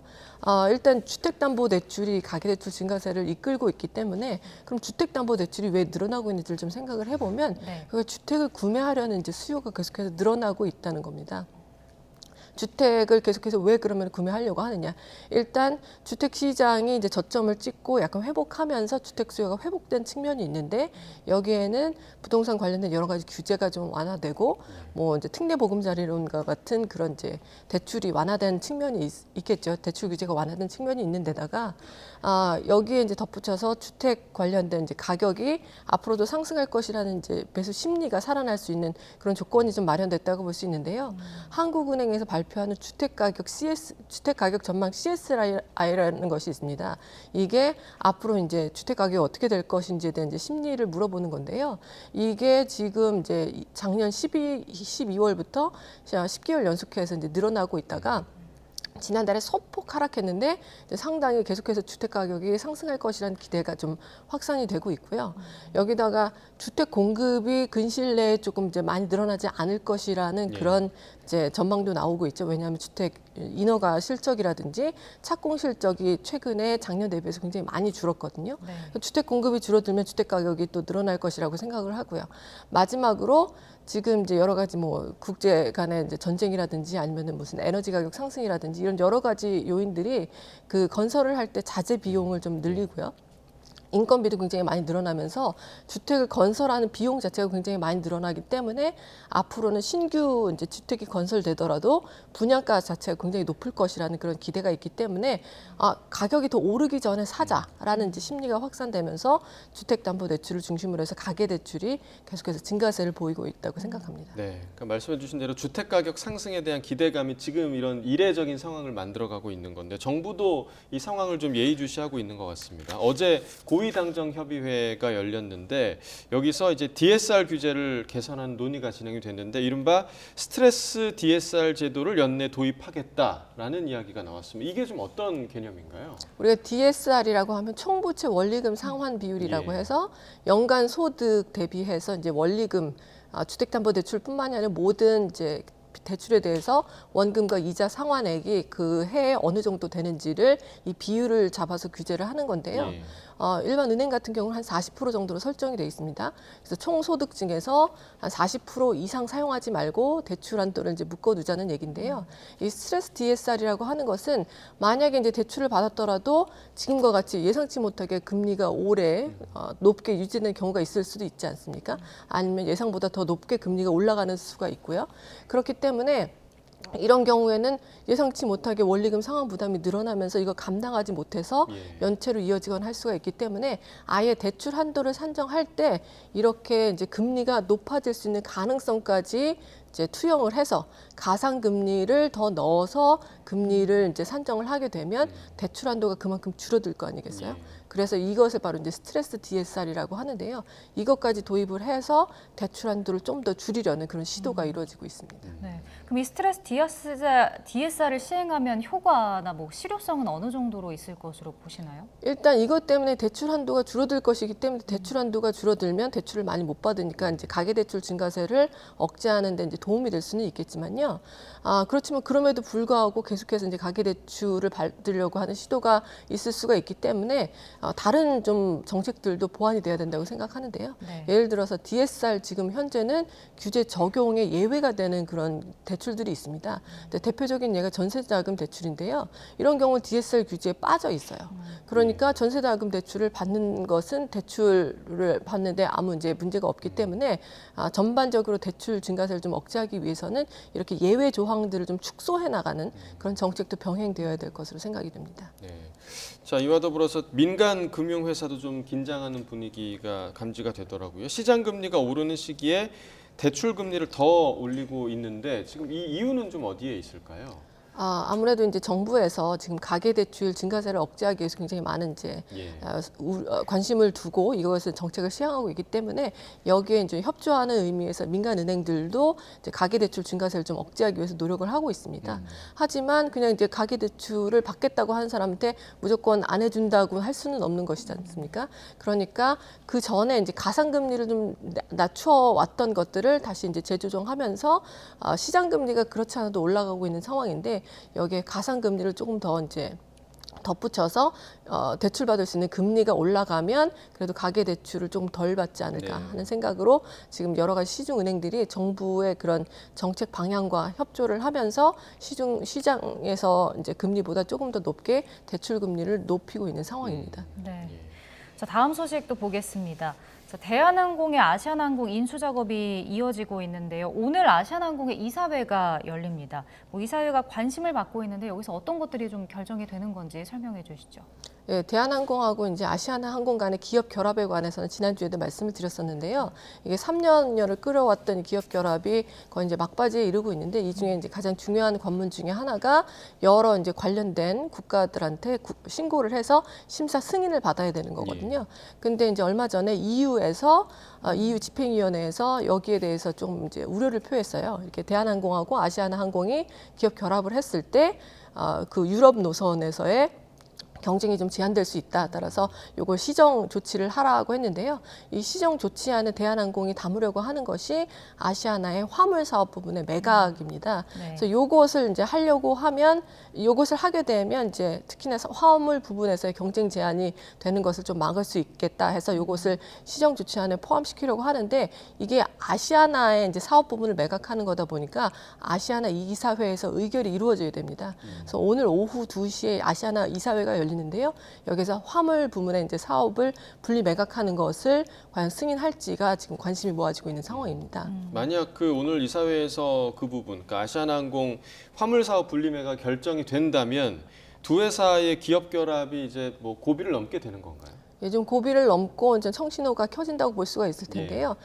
S10: 일단 주택담보대출이 가계대출 증가세를 이끌고 있기 때문에 그럼 주택담보대출이 왜 늘어나고 있는지를 좀 생각을 해보면 그 주택을 구매하려는 이제 수요가 계속해서 늘어나고 있다는 겁니다. 주택을 계속해서 왜 그러면 구매하려고 하느냐. 일단 주택 시장이 이제 저점을 찍고 약간 회복하면서 주택 수요가 회복된 측면이 있는데 여기에는 부동산 관련된 여러 가지 규제가 좀 완화되고 뭐 이제 특례 보금자리론과 같은 그런 이제 대출이 완화된 측면이 있겠죠. 대출 규제가 완화된 측면이 있는 데다가 여기에 이제 덧붙여서 주택 관련된 이제 가격이 앞으로도 상승할 것이라는 이제 매수 심리가 살아날 수 있는 그런 조건이 좀 마련됐다고 볼 수 있는데요. 한국은행에서 발표한 발표하는 주택가격 전망 CSI라는 것이 있습니다. 이게 앞으로 이제 주택가격이 어떻게 될 것인지에 대한 이제 심리를 물어보는 건데요. 이게 지금 이제 작년 12월부터 10개월 연속해서 이제 늘어나고 있다가 지난달에 소폭 하락했는데 이제 상당히 계속해서 주택 가격이 상승할 것이라는 기대가 좀 확산이 되고 있고요. 여기다가 주택 공급이 근시일 내에 조금 이제 많이 늘어나지 않을 것이라는 그런 이제 전망도 나오고 있죠. 왜냐하면 주택 인허가 실적이라든지 착공 실적이 최근에 작년 대비해서 굉장히 많이 줄었거든요. 주택 공급이 줄어들면 주택 가격이 또 늘어날 것이라고 생각을 하고요. 마지막으로 지금 이제 여러 가지 뭐 국제 간의 이제 전쟁이라든지 아니면은 무슨 에너지 가격 상승이라든지 이런 여러 가지 요인들이 그 건설을 할 때 자재 비용을 좀 늘리고요. 인건비도 굉장히 많이 늘어나면서 주택을 건설하는 비용 자체가 굉장히 많이 늘어나기 때문에 앞으로는 신규 이제 주택이 건설되더라도 분양가 자체가 굉장히 높을 것이라는 그런 기대가 있기 때문에 가격이 더 오르기 전에 사자라는 이제 심리가 확산되면서 주택담보대출을 중심으로 해서 가계대출이 계속해서 증가세를 보이고 있다고 생각합니다.
S1: 네, 그러니까 말씀해주신 대로 주택가격 상승에 대한 기대감이 지금 이런 이례적인 상황을 만들어가고 있는 건데 정부도 이 상황을 좀 예의주시하고 있는 것 같습니다. 어제 고위당정협의회가 열렸는데 여기서 이제 DSR 규제를 개선하는 논의가 진행이 됐는데 이른바 스트레스 DSR 제도를 연내 도입하겠다라는 이야기가 나왔습니다. 이게 좀 어떤 개념인가요?
S10: 우리가 DSR이라고 하면 총부채 원리금 상환 비율이라고 해서 연간 소득 대비해서 이제 원리금 주택담보대출뿐만이 아니라 모든 이제 대출에 대해서 원금과 이자 상환액이 그 해에 어느 정도 되는지를 이 비율을 잡아서 규제를 하는 건데요. 일반 은행 같은 경우는 한 40% 정도로 설정이 돼 있습니다. 그래서 총 소득 중에서 한 40% 이상 사용하지 말고 대출 한도를 이제 묶어두자는 얘기인데요. 이 스트레스 DSR이라고 하는 것은 만약에 이제 대출을 받았더라도 지금과 같이 예상치 못하게 금리가 오래 높게 유지되는 경우가 있을 수도 있지 않습니까? 아니면 예상보다 더 높게 금리가 올라가는 수가 있고요. 그렇기 때문에 이런 경우에는 예상치 못하게 원리금 상환 부담이 늘어나면서 이거 감당하지 못해서 연체로 이어지거나 할 수가 있기 때문에 아예 대출 한도를 산정할 때 이렇게 이제 금리가 높아질 수 있는 가능성까지 이제 투영을 해서 가상금리를 더 넣어서 금리를 이제 산정을 하게 되면 대출 한도가 그만큼 줄어들 거 아니겠어요? 그래서 이것을 바로 이제 스트레스 DSR이라고 하는데요. 이것까지 도입을 해서 대출 한도를 좀 더 줄이려는 그런 시도가 이루어지고 있습니다.
S2: 네. 그럼 이 스트레스 DSR을 시행하면 효과나 뭐 실효성은 어느 정도로 있을 것으로 보시나요?
S10: 일단 이것 때문에 대출 한도가 줄어들 것이기 때문에 대출 한도가 줄어들면 대출을 많이 못 받으니까 이제 가계대출 증가세를 억제하는 데 이제 도움이 될 수는 있겠지만요. 그렇지만 그럼에도 불구하고 계속해서 이제 가계대출을 받으려고 하는 시도가 있을 수가 있기 때문에 다른 좀 정책들도 보완이 돼야 된다고 생각하는데요. 예를 들어서 DSR 지금 현재는 규제 적용에 예외가 되는 그런 대출들이 있습니다. 대표적인 예가 전세자금 대출인데요. 이런 경우는 DSR 규제에 빠져 있어요. 그러니까 전세자금 대출을 받는 것은 대출을 받는데 아무 이제 문제가 없기 때문에 전반적으로 대출 증가세를 좀 억제하기 위해서는 이렇게 예외 조항들을 좀 축소해 나가는 그런 정책도 병행되어야 될 것으로 생각이 됩니다.
S1: 네. 자, 이와 더불어서 민간 금융회사도 좀 긴장하는 분위기가 감지가 되더라고요. 시장 금리가 오르는 시기에 대출 금리를 더 올리고 있는데 지금 이 이유는 좀 어디에 있을까요?
S10: 아무래도 이제 정부에서 지금 가계대출 증가세를 억제하기 위해서 굉장히 많은 이제 관심을 두고 이것을 정책을 시행하고 있기 때문에 여기에 이제 협조하는 의미에서 민간은행들도 이제 가계대출 증가세를 좀 억제하기 위해서 노력을 하고 있습니다. 하지만 그냥 이제 가계대출을 받겠다고 하는 사람한테 무조건 안 해준다고 할 수는 없는 것이지 않습니까? 그러니까 그 전에 이제 가상금리를 좀 낮춰 왔던 것들을 다시 이제 재조정하면서 시장금리가 그렇지 않아도 올라가고 있는 상황인데 여기에 가상금리를 조금 더 이제 덧붙여서 대출받을 수 있는 금리가 올라가면 그래도 가계대출을 좀 덜 받지 않을까 하는 생각으로 지금 여러 가지 시중은행들이 정부의 그런 정책 방향과 협조를 하면서 시장에서 이제 금리보다 조금 더 높게 대출 금리를 높이고 있는 상황입니다.
S2: 네. 자, 다음 소식도 보겠습니다. 대한항공의 아시아나항공 인수 작업이 이어지고 있는데요. 오늘 아시아나항공의 이사회가 열립니다. 이사회가 관심을 받고 있는데 여기서 어떤 것들이 좀 결정이 되는 건지 설명해 주시죠.
S10: 예, 대한항공하고 이제 아시아나항공 간의 기업 결합에 관해서는 지난주에도 말씀을 드렸었는데요. 이게 3년여를 끌어왔던 기업 결합이 거의 이제 막바지에 이르고 있는데 이 중에 이제 가장 중요한 관문 중에 하나가 여러 이제 관련된 국가들한테 신고를 해서 심사 승인을 받아야 되는 거거든요. 근데 이제 얼마 전에 EU에서 EU 집행위원회에서 여기에 대해서 좀 이제 우려를 표했어요. 이렇게 대한항공하고 아시아나항공이 기업 결합을 했을 때 그 유럽 노선에서의 경쟁이 좀 제한될 수 있다. 따라서 이걸 시정 조치를 하라고 했는데요. 이 시정 조치안을 대한항공이 담으려고 하는 것이 아시아나의 화물 사업 부분의 매각입니다. 그래서 이것을 이제 하려고 하면 이것을 하게 되면 이제 특히나 화물 부분에서의 경쟁 제한이 되는 것을 좀 막을 수 있겠다 해서 이것을 시정 조치안에 포함시키려고 하는데 이게 아시아나의 이제 사업 부분을 매각하는 거다 보니까 아시아나 이사회에서 의결이 이루어져야 됩니다. 그래서 오늘 오후 2시에 아시아나 이사회가 열리는데요. 여기서 화물 부문의 이제 사업을 분리 매각하는 것을 과연 승인할지가 지금 관심이 모아지고 있는 상황입니다.
S1: 만약 그 오늘 이사회에서 그 부분, 그러니까 아시아나항공 화물 사업 분리 매각 결정이 된다면 두 회사의 기업 결합이 이제 고비를 넘게 되는 건가요?
S10: 예, 좀 고비를 넘고 이제 청신호가 켜진다고 볼 수가 있을 텐데요.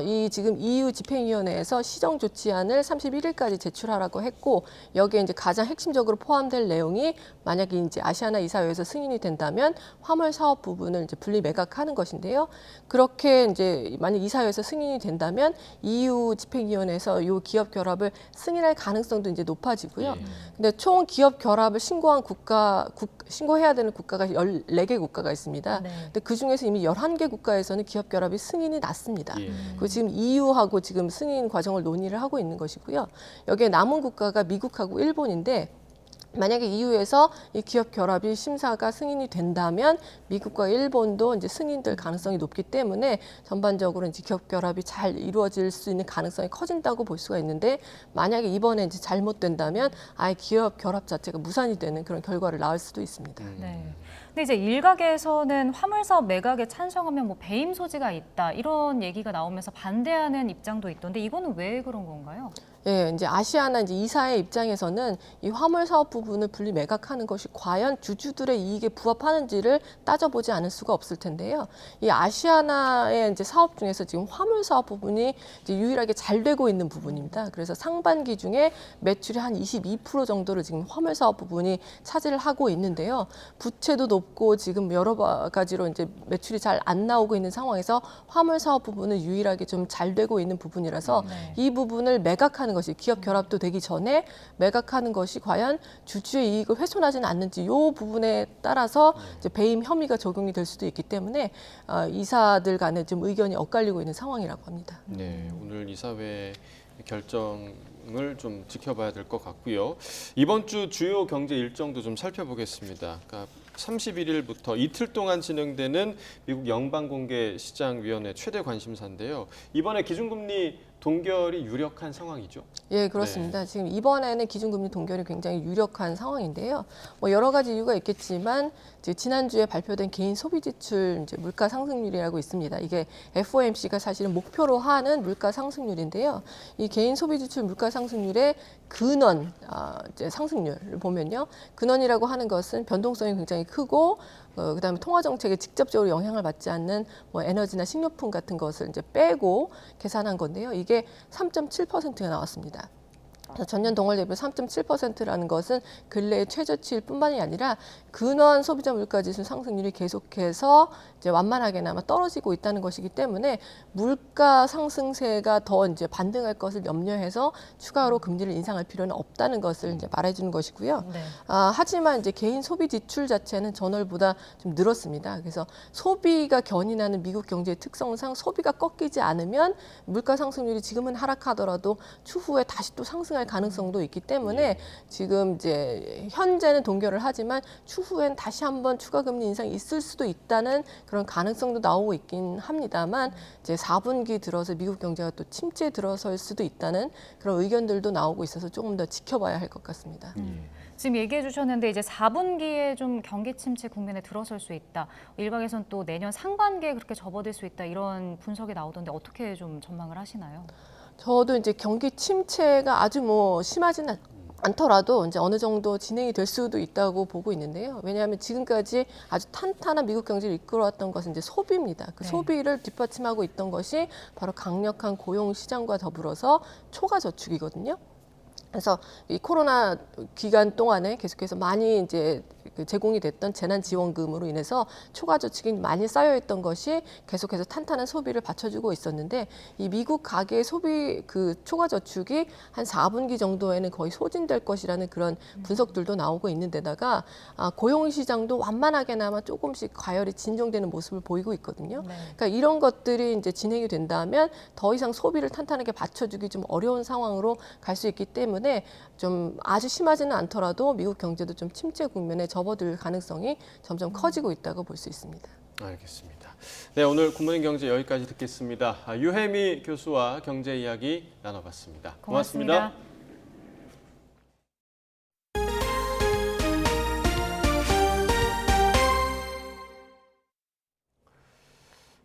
S10: 이 지금 EU 집행위원회에서 시정 조치안을 31일까지 제출하라고 했고 여기에 이제 가장 핵심적으로 포함될 내용이 만약에 이제 아시아나 이사회에서 승인이 된다면 화물 사업 부분을 이제 분리 매각하는 것인데요. 그렇게 이제 만약 이사회에서 승인이 된다면 EU 집행위원회에서 이 기업 결합을 승인할 가능성도 이제 높아지고요. 근데 총 기업 결합을 신고한 신고해야 되는 국가가 14개 국가가 있습니다. 근데 그 중에서 이미 11개 국가에서는 기업 결합이 승인이 났습니다. 그 지금 EU하고 지금 승인 과정을 논의를 하고 있는 것이고요. 여기에 남은 국가가 미국하고 일본인데 만약에 EU에서 이 기업 결합이 심사가 승인이 된다면 미국과 일본도 이제 승인될 가능성이 높기 때문에 전반적으로 이제 기업 결합이 잘 이루어질 수 있는 가능성이 커진다고 볼 수가 있는데 만약에 이번에 이제 잘못된다면 아예 기업 결합 자체가 무산이 되는 그런 결과를 낳을 수도 있습니다.
S2: 네. 근데 이제 일각에서는 화물 사업 매각에 찬성하면 배임 소지가 있다 이런 얘기가 나오면서 반대하는 입장도 있던데 이거는 왜 그런 건가요?
S10: 예, 이제 아시아나 이제 이사의 입장에서는 이 화물 사업 부분을 분리 매각하는 것이 과연 주주들의 이익에 부합하는지를 따져보지 않을 수가 없을 텐데요. 이 아시아나의 이제 사업 중에서 지금 화물 사업 부분이 이제 유일하게 잘 되고 있는 부분입니다. 그래서 상반기 중에 매출이 한 22% 정도를 지금 화물 사업 부분이 차지를 하고 있는데요. 부채도 높고 지금 여러 가지로 이제 매출이 잘 안 나오고 있는 상황에서 화물 사업 부분은 유일하게 좀 잘 되고 있는 부분이라서 이 부분을 매각하는 것이 기업 결합도 되기 전에 매각하는 것이 과연 주주의 이익을 훼손하지는 않는지 이 부분에 따라서 이제 배임 혐의가 적용이 될 수도 있기 때문에 이사들 간에 좀 의견이 엇갈리고 있는 상황이라고 합니다.
S1: 네, 오늘 이사회 결정을 좀 지켜봐야 될 것 같고요. 이번 주 주요 경제 일정도 좀 살펴보겠습니다. 그러니까 31일부터 이틀 동안 진행되는 미국 연방공개시장위원회 최대 관심사인데요. 이번에 기준금리 동결이 유력한 상황이죠?
S10: 예, 그렇습니다. 지금 이번에는 기준금리 동결이 굉장히 유력한 상황인데요. 여러 가지 이유가 있겠지만 지난주에 발표된 개인 소비지출 이제 물가 상승률이라고 있습니다. 이게 FOMC가 사실은 목표로 하는 물가 상승률인데요. 이 개인 소비지출 물가 상승률의 근원 이제 상승률을 보면요. 근원이라고 하는 것은 변동성이 굉장히 크고 그다음에 통화 정책에 직접적으로 영향을 받지 않는 에너지나 식료품 같은 것을 이제 빼고 계산한 건데요. 이게 3.7%가 나왔습니다. 전년 동월 대비 3.7%라는 것은 근래의 최저치일 뿐만이 아니라 근원 소비자 물가지수 상승률이 계속해서 이제 완만하게나마 떨어지고 있다는 것이기 때문에 물가 상승세가 더 이제 반등할 것을 염려해서 추가로 금리를 인상할 필요는 없다는 것을 이제 말해주는 것이고요. 하지만 이제 개인 소비 지출 자체는 전월보다 좀 늘었습니다. 그래서 소비가 견인하는 미국 경제의 특성상 소비가 꺾이지 않으면 물가 상승률이 지금은 하락하더라도 추후에 다시 또 상승할 가능성도 있기 때문에 지금 이제 현재는 동결을 하지만 추후엔 다시 한번 추가 금리 인상이 있을 수도 있다는 그런 가능성도 나오고 있긴 합니다만 이제 4분기 들어서 미국 경제가 또 침체에 들어설 수도 있다는 그런 의견들도 나오고 있어서 조금 더 지켜봐야 할 것 같습니다.
S2: 지금 얘기해 주셨는데 이제 4분기에 좀 경기 침체 국면에 들어설 수 있다. 일각에선 또 내년 상반기에 그렇게 접어들 수 있다. 이런 분석이 나오던데 어떻게 좀 전망을 하시나요?
S10: 저도 이제 경기 침체가 아주 심하지는 않더라도 이제 어느 정도 진행이 될 수도 있다고 보고 있는데요. 왜냐하면 지금까지 아주 탄탄한 미국 경제를 이끌어왔던 것은 이제 소비입니다. 그 소비를 뒷받침하고 있던 것이 바로 강력한 고용 시장과 더불어서 초과 저축이거든요. 그래서 이 코로나 기간 동안에 계속해서 많이 이제 제공이 됐던 재난지원금으로 인해서 초과 저축이 많이 쌓여있던 것이 계속해서 탄탄한 소비를 받쳐주고 있었는데 이 미국 가계 소비 초과 저축이 한 4분기 정도에는 거의 소진될 것이라는 그런 분석들도 나오고 있는 데다가 고용 시장도 완만하게나마 조금씩 과열이 진정되는 모습을 보이고 있거든요. 그러니까 이런 것들이 이제 진행이 된다면 더 이상 소비를 탄탄하게 받쳐주기 좀 어려운 상황으로 갈 수 있기 때문에 좀 아주 심하지는 않더라도 미국 경제도 좀 침체 국면에 접어들 가능성이 점점 커지고 있다고 볼 수 있습니다.
S1: 알겠습니다. 네, 오늘 굿모닝 경제 여기까지 듣겠습니다. 유혜미 교수와 경제 이야기 나눠봤습니다. 고맙습니다.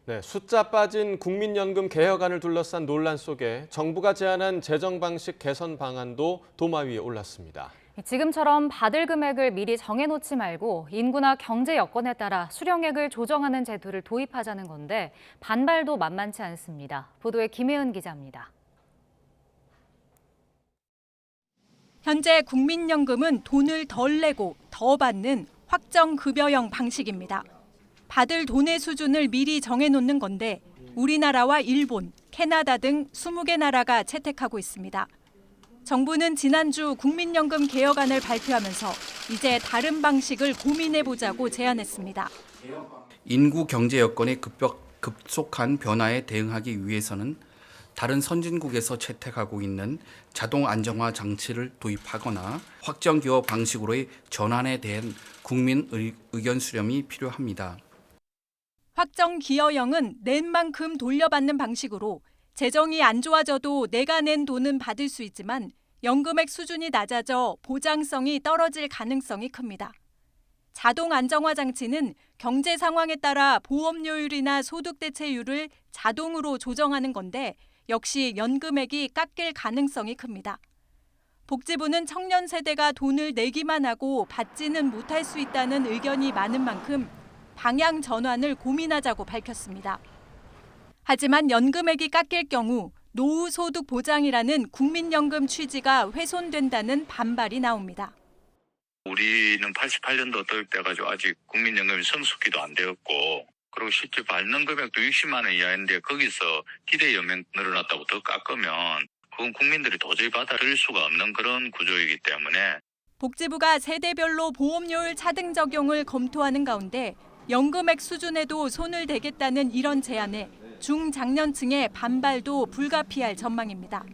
S1: 네, 숫자 빠진 국민연금 개혁안을 둘러싼 논란 속에 정부가 제안한 재정 방식 개선 방안도 도마 위에 올랐습니다.
S2: 지금처럼 받을 금액을 미리 정해놓지 말고 인구나 경제 여건에 따라 수령액을 조정하는 제도를 도입하자는 건데 반발도 만만치 않습니다. 보도에 김혜은 기자입니다.
S11: 현재 국민연금은 돈을 덜 내고 더 받는 확정급여형 방식입니다. 받을 돈의 수준을 미리 정해놓는 건데 우리나라와 일본, 캐나다 등 20개 나라가 채택하고 있습니다. 정부는 지난주 국민연금 개혁안을 발표하면서 이제 다른 방식을 고민해보자고 제안했습니다.
S12: 인구 경제 여건의 급속한 변화에 대응하기 위해서는 다른 선진국에서 채택하고 있는 자동 안정화 장치를 도입하거나 확정기여 방식으로의 전환에 대한 국민 의견 수렴이 필요합니다.
S11: 확정기여형은 낸 만큼 돌려받는 방식으로 재정이 안 좋아져도 내가 낸 돈은 받을 수 있지만 연금액 수준이 낮아져 보장성이 떨어질 가능성이 큽니다. 자동 안정화 장치는 경제 상황에 따라 보험료율이나 소득 대체율을 자동으로 조정하는 건데 역시 연금액이 깎일 가능성이 큽니다. 복지부는 청년 세대가 돈을 내기만 하고 받지는 못할 수 있다는 의견이 많은 만큼 방향 전환을 고민하자고 밝혔습니다. 하지만 연금액이 깎일 경우 노후 소득 보장이라는 국민연금 취지가 훼손된다는 반발이 나옵니다.
S13: 우리는 88년도 도입돼가지고 아직 국민연금이 성숙기도 안 되었고 그리고 실제 받는 금액도 60만 원 이하인데 거기서 기대 연명 늘어났다고 더 깎으면 그건 국민들이 도저히 받아들일 수가 없는 그런 구조이기 때문에
S11: 복지부가 세대별로 보험료율 차등 적용을 검토하는 가운데 연금액 수준에도 손을 대겠다는 이런 제안에 중장년층의 반발도 불가피할 전망입니다.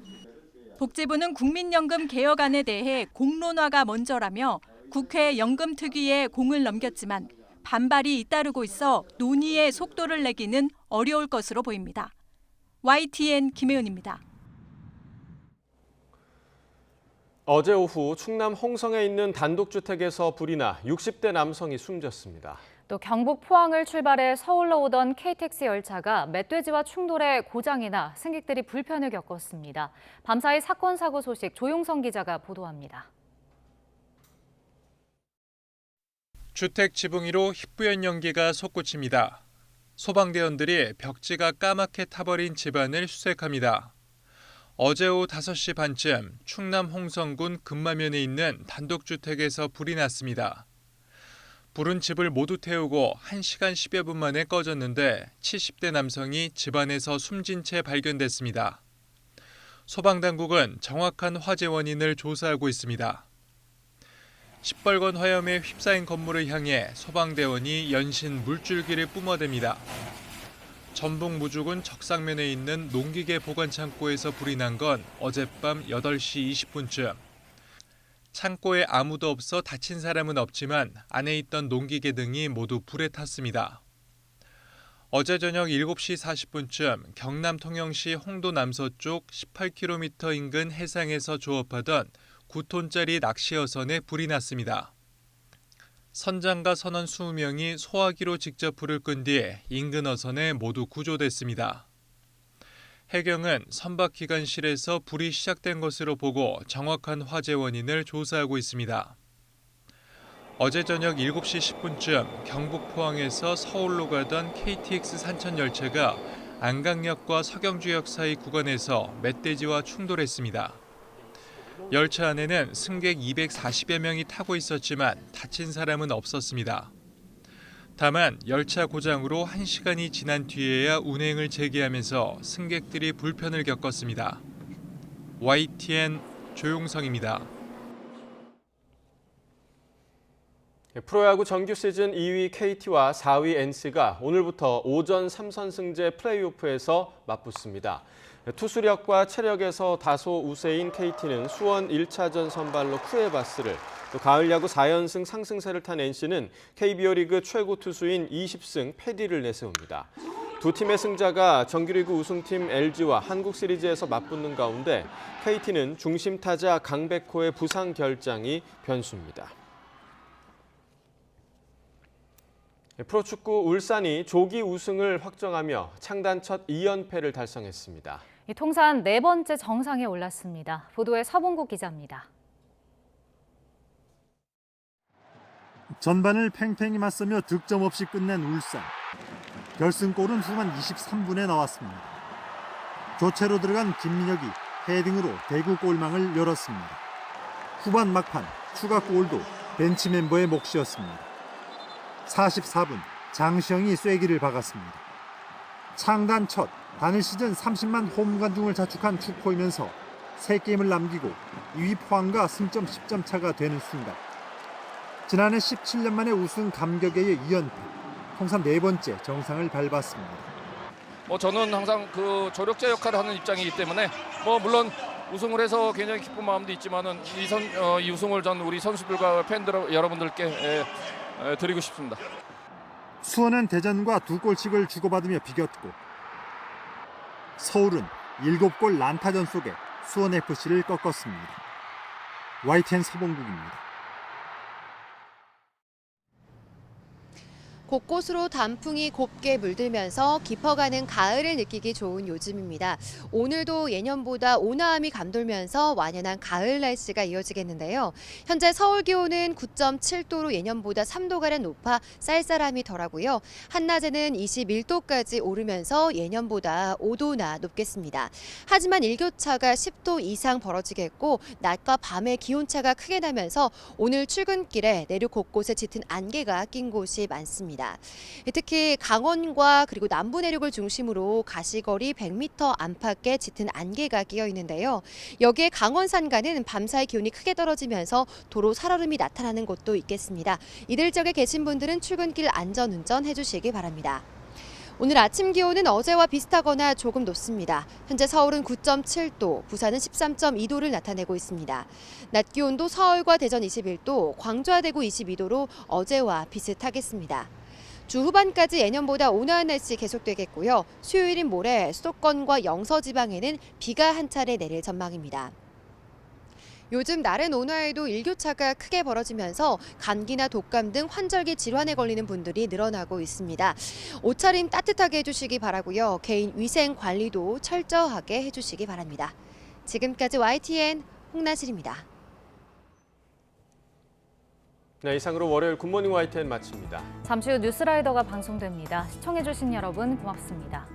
S11: 복지부는 국민연금 개혁안에 대해 공론화가 먼저라며 국회 연금특위에 공을 넘겼지만 반발이 잇따르고 있어 논의의 속도를 내기는 어려울 것으로 보입니다. YTN 김혜은입니다.
S1: 어제 오후 충남 홍성에 있는 단독주택에서 불이 나 60대 남성이 숨졌습니다.
S2: 또 경북 포항을 출발해 서울로 오던 KTX 열차가 멧돼지와 충돌해 고장이 나 승객들이 불편을 겪었습니다. 밤사이 사건 사고 소식 조용성 기자가 보도합니다.
S15: 주택 지붕 위로 희뿌연 연기가 솟구칩니다. 소방대원들이 벽지가 까맣게 타버린 집안을 수색합니다. 어제 오후 5시 반쯤 충남 홍성군 금마면에 있는 단독주택에서 불이 났습니다. 불은 집을 모두 태우고 1시간 10여 분 만에 꺼졌는데 70대 남성이 집안에서 숨진 채 발견됐습니다. 소방당국은 정확한 화재 원인을 조사하고 있습니다. 시뻘건 화염에 휩싸인 건물을 향해 소방대원이 연신 물줄기를 뿜어댑니다. 전북 무주군 적상면에 있는 농기계 보관창고에서 불이 난 건 어젯밤 8시 20분쯤. 창고에 아무도 없어 다친 사람은 없지만 안에 있던 농기계 등이 모두 불에 탔습니다. 어제 저녁 7시 40분쯤 경남 통영시 홍도 남서쪽 18km 인근 해상에서 조업하던 9톤짜리 낚시 어선에 불이 났습니다. 선장과 선원 20명이 소화기로 직접 불을 끈 뒤 인근 어선에 모두 구조됐습니다. 해경은 선박기관실에서 불이 시작된 것으로 보고 정확한 화재 원인을 조사하고 있습니다. 어제 저녁 7시 10분쯤 경북 포항에서 서울로 가던 KTX 산천 열차가 안강역과 서경주역 사이 구간에서 멧돼지와 충돌했습니다. 열차 안에는 승객 240여 명이 타고 있었지만 다친 사람은 없었습니다. 다만 열차 고장으로 1시간이 지난 뒤에야 운행을 재개하면서 승객들이 불편을 겪었습니다. YTN 조용성입니다.
S1: 프로야구 정규 시즌 2위 KT와 4위 NC가 오늘부터 오전 3선승제 플레이오프에서 맞붙습니다. 투수력과 체력에서 다소 우세인 KT는 수원 1차전 선발로 쿠에바스를, 또 가을 야구 4연승 상승세를 탄 NC는 KBO 리그 최고 투수인 20승 패디를 내세웁니다. 두 팀의 승자가 정규리그 우승팀 LG와 한국 시리즈에서 맞붙는 가운데 KT는 중심 타자 강백호의 부상 결장이 변수입니다. 프로축구 울산이 조기 우승을 확정하며 창단 첫 2연패를 달성했습니다.
S2: 통산 4번째 정상에 올랐습니다. 보도에 서봉국 기자입니다.
S14: 전반을 팽팽히 맞서며 득점 없이 끝낸 울산. 결승골은 후반 23분에 나왔습니다. 교체로 들어간 김민혁이 헤딩으로 대구 골망을 열었습니다. 후반 막판 추가 골도 벤치 멤버의 몫이었습니다. 44분 장시영이 쐐기를 박았습니다. 창단 첫 단일 시즌 30만 홈 관중을 자축한 축포이면서 3게임을 남기고 2위 포항과 승점 10점 차가 되는 순간 지난해 17년 만에 우승 감격에 이어 2연패, 통산 4번째 정상을 밟았습니다.
S16: 저는 항상 그 조력자 역할을 하는 입장이기 때문에 물론 우승을 해서 굉장히 기쁜 마음도 있지만은 이 우승을 전 우리 선수들과 팬들 여러분들께 드리고 싶습니다.
S14: 수원은 대전과 2골씩을 주고받으며 비겼고 서울은 7골 난타전 속에 수원FC를 꺾었습니다. YTN 서봉국입니다.
S18: 곳곳으로 단풍이 곱게 물들면서 깊어가는 가을을 느끼기 좋은 요즘입니다. 오늘도 예년보다 온화함이 감돌면서 완연한 가을 날씨가 이어지겠는데요. 현재 서울 기온은 9.7도로 예년보다 3도가량 높아 쌀쌀함이 덜하고요. 한낮에는 21도까지 오르면서 예년보다 5도나 높겠습니다. 하지만 일교차가 10도 이상 벌어지겠고 낮과 밤의 기온차가 크게 나면서 오늘 출근길에 내륙 곳곳에 짙은 안개가 낀 곳이 많습니다. 특히 강원과 그리고 남부 내륙을 중심으로 가시거리 100m 안팎에 짙은 안개가 끼어 있는데요. 여기에 강원 산간은 밤사이 기온이 크게 떨어지면서 도로 살얼음이 나타나는 곳도 있겠습니다. 이들 지역에 계신 분들은 출근길 안전운전 해주시기 바랍니다. 오늘 아침 기온은 어제와 비슷하거나 조금 높습니다. 현재 서울은 9.7도, 부산은 13.2도를 나타내고 있습니다. 낮 기온도 서울과 대전 21도, 광주와 대구 22도로 어제와 비슷하겠습니다. 주 후반까지 예년보다 온화한 날씨 계속되겠고요. 수요일인 모레 수도권과 영서 지방에는 비가 한 차례 내릴 전망입니다. 요즘 날은 온화에도 일교차가 크게 벌어지면서 감기나 독감 등 환절기 질환에 걸리는 분들이 늘어나고 있습니다. 옷차림 따뜻하게 해주시기 바라고요. 개인 위생 관리도 철저하게 해주시기 바랍니다. 지금까지 YTN 홍나실입니다.
S1: 네, 이상으로 월요일 굿모닝 YTN 마칩니다.
S2: 잠시 후 뉴스라이더가 방송됩니다. 시청해주신 여러분 고맙습니다.